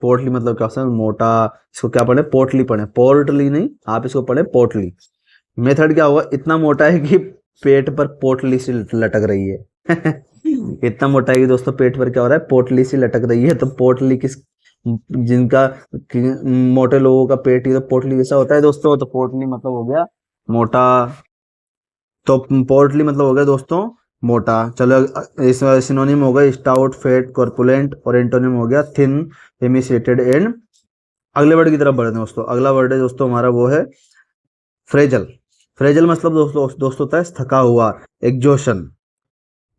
पोर्टली मतलब क्या होता है, मोटा। इसको क्या पढ़े, पोर्टली पढ़े, पोर्टली नहीं, आप इसको पढ़े पोर्टली। मेथड क्या होगा, इतना मोटा है कि पेट पर पोटली सी लटक रही है। इतना मोटा है कि दोस्तों पेट पर क्या हो रहा है, पोटली सी लटक रही है। तो पोटली किस, जिनका मोटे लोगों का पेट ही तो पोटली जैसा होता है दोस्तों, तो पोटली मतलब हो गया मोटा। तो पोर्टली मतलब हो गया दोस्तों मोटा। चलो इस सिनोनिम हो गया स्टाउट, फैट, कॉर्पुलेंट। और एंटोनिम हो गया थिन, एमिसिएटेड एंड। अगले वर्ड की तरफ बढ़ते हैं दोस्तों। अगला वर्ड है दोस्तों हमारा वो है फ्रेजल। फ्रेजल मतलब दोस्तों होता है थका हुआ, एग्जॉशन।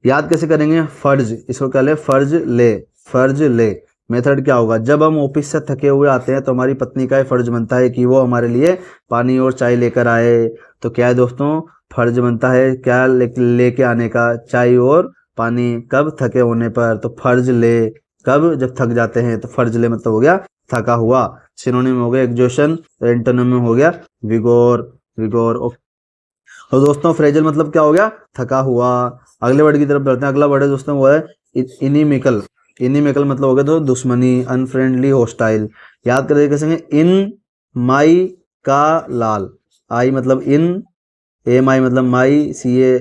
याद कैसे करेंगे, फर्ज, इसको क्या ले, फर्ज ले, फर्ज ले। मेथड क्या होगा, जब हम ऑफिस से थके हुए आते हैं तो हमारी पत्नी का फर्ज बनता है कि वो हमारे लिए पानी और चाय लेकर आए। तो क्या है दोस्तों, फर्ज बनता है क्या लेके आने का, चाय और पानी। कब, थके होने पर। तो फर्ज ले कब, जब थक जाते हैं। तो फर्ज ले मतलब हो गया थका हुआ। सिनोनिम हो गया एग्जॉशन। एंटोनिम हो गया विगोर, विगोर। तो दोस्तों फ्रेजल मतलब क्या हो गया, थका हुआ। अगले वर्ड की तरफ बढ़ते हैं। अगला वर्ड है दोस्तों वो है इनिमिकल। इनिमिकल मतलब हो गया तो दुश्मनी, अनफ्रेंडली, हॉस्टाइल। याद करें कैसे, इन माई का लाल। आई मतलब इन, AMI मतलब माई, CA,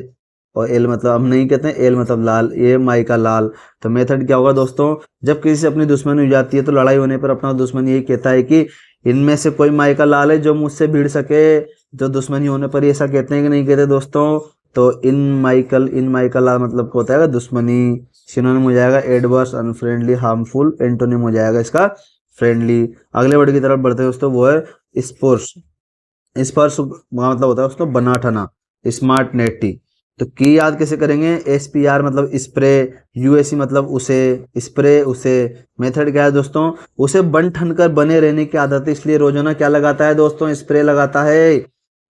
और एल मतलब हम नहीं कहते हैं, एल मतलब लाल, AMI का लाल। तो मेथड क्या होगा दोस्तों, जब किसी से अपनी दुश्मनी हो जाती है तो लड़ाई होने पर अपना दुश्मन यही कहता है कि इनमें से कोई माई का लाल है जो मुझसे भिड़ सके। जो दुश्मनी होने पर ऐसा कहते हैं कि नहीं कहते दोस्तों। तो इन माइकल मतलब होता है दुश्मनी। सिनोनिम हो जाएगा एडवर्स, अनफ्रेंडली, हार्मफुल। एंटोनिम हो जाएगा इसका फ्रेंडली। अगले वर्ड की तरफ बढ़ते हैं दोस्तों, वो है स्पर्श। स्पर्श मतलब होता है दोस्तों बनाठना, स्मार्ट नेटी। तो की याद कैसे करेंगे, SPR मतलब स्प्रे, USE मतलब उसे, स्प्रे उसे। मेथड क्या है दोस्तों, उसे बन ठन कर बने रहने की आदत है, इसलिए रोजाना क्या लगाता है दोस्तों, स्प्रे लगाता है,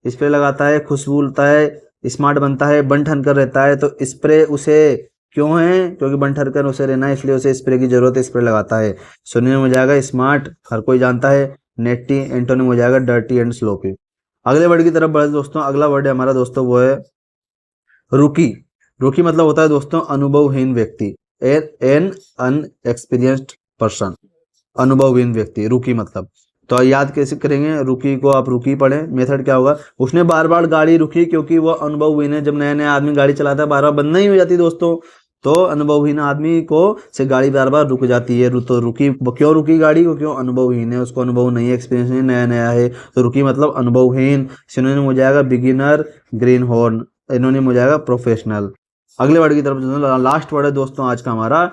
स्प्रे लगाता है, खुशबू उड़ता है, स्मार्ट बनता है, बन ठन कर रहता है। तो स्प्रे उसे क्यों है, क्योंकि बन ठन कर उसे रहना है, इसलिए उसे स्प्रे की जरूरत है, स्प्रे लगाता है। सुनने में हो जाएगा स्मार्ट, हर कोई जानता है। नेटी एंटोनिम हो जाएगा डर्टी एंड स्लोपी। अगले वर्ड की तरफ बढ़े दोस्तों, अगला वर्ड है हमारा दोस्तों वो है रुकी। रुकी मतलब होता है दोस्तों अनुभवहीन व्यक्ति, एन अनएक्सपीरियंस्ड पर्सन, अनुभवहीन व्यक्ति, रुकी मतलब। तो याद कैसे करेंगे, रुकी को आप रुकी पढ़ें। मेथड क्या होगा, उसने बार बार गाड़ी रुकी क्योंकि वो अनुभवहीन है। जब नया नया आदमी गाड़ी चलाता है बार बार बंद नहीं हो जाती दोस्तों, तो अनुभवहीन आदमी को से गाड़ी बार बार रुक जाती है। तो रुकी, क्यों रुकी गाड़ी को, क्यों अनुभवहीन है, उसको अनुभव नहीं है, एक्सपीरियंस नहीं, नया नया है। तो रुकी मतलब अनुभवहीन। सिनोनिम हो जाएगा बिगिनर, ग्रीन हॉर्न। एनोनिम हो जाएगा प्रोफेशनल। अगले वर्ड की तरफ, लास्ट वर्ड है दोस्तों आज का हमारा,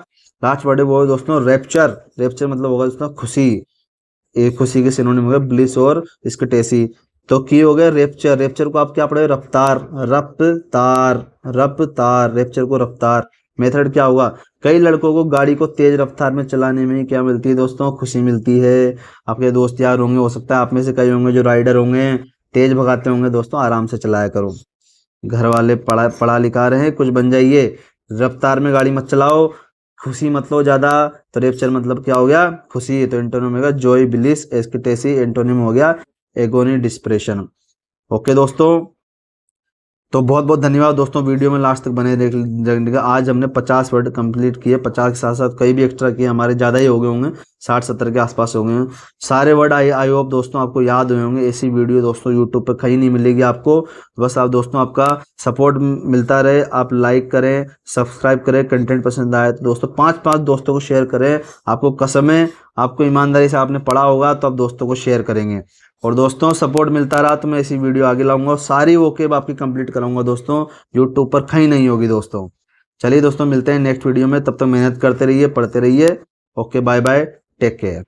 लास्ट वर्ड है वो है दोस्तों रैप्चर। रैप्चर मतलब होगा दोस्तों खुशी, एक खुशी के सिनोनिम हो गया ब्लिस और स्कटेसी। तो की हो गया रेप्चर। रेप्चर को आप क्या पढ़े, रफ्तार, रफ्तार, रफ्तार, रेप्चर को रफ्तार। मेथड क्या होगा, कई लड़कों को गाड़ी को तेज रफ्तार में चलाने में क्या मिलती है दोस्तों, खुशी मिलती है। आपके दोस्त यार होंगे, हो सकता है आप में से कई होंगे जो राइडर होंगे, तेज भगाते होंगे दोस्तों, आराम से चलाया करो। घर वाले पढ़ा पढ़ा लिखा रहे हैं, कुछ बन जाइए, रफ्तार में गाड़ी मत चलाओ, खुशी मत लो ज्यादा। तो रेप्चर मतलब क्या हो गया, खुशी। तो एंटोनिम हो गया जॉय, ब्लिस, एक्सटेसी। एंटोनिम हो गया एगोनी, डिस्प्रेशन। ओके दोस्तों, तो बहुत बहुत धन्यवाद दोस्तों वीडियो में लास्ट तक बने देखने का। आज हमने 50 वर्ड कंप्लीट किए, 50 के साथ साथ कई भी एक्स्ट्रा किए, हमारे ज़्यादा ही हो गए होंगे, 60-70 के आसपास हो गए हैं सारे वर्ड। आई होप दोस्तों आपको याद हुए होंगे। ऐसी वीडियो दोस्तों यूट्यूब पर कहीं नहीं मिलेगी आपको। बस आप दोस्तों आपका सपोर्ट मिलता रहे, आप लाइक करें, सब्सक्राइब करें, कंटेंट पसंद आए तो दोस्तों 5-5 दोस्तों को शेयर करें। आपको कसम है, आपको ईमानदारी से आपने पढ़ा होगा तो आप दोस्तों को शेयर करेंगे। और दोस्तों सपोर्ट मिलता रहा तो मैं ऐसी वीडियो आगे लाऊंगा और सारी वोकेब आपकी कंप्लीट कराऊंगा दोस्तों, यूट्यूब पर कहीं नहीं होगी दोस्तों। चलिए दोस्तों, मिलते हैं नेक्स्ट वीडियो में, तब तक मेहनत करते रहिए, पढ़ते रहिए। Okay, bye bye, take care.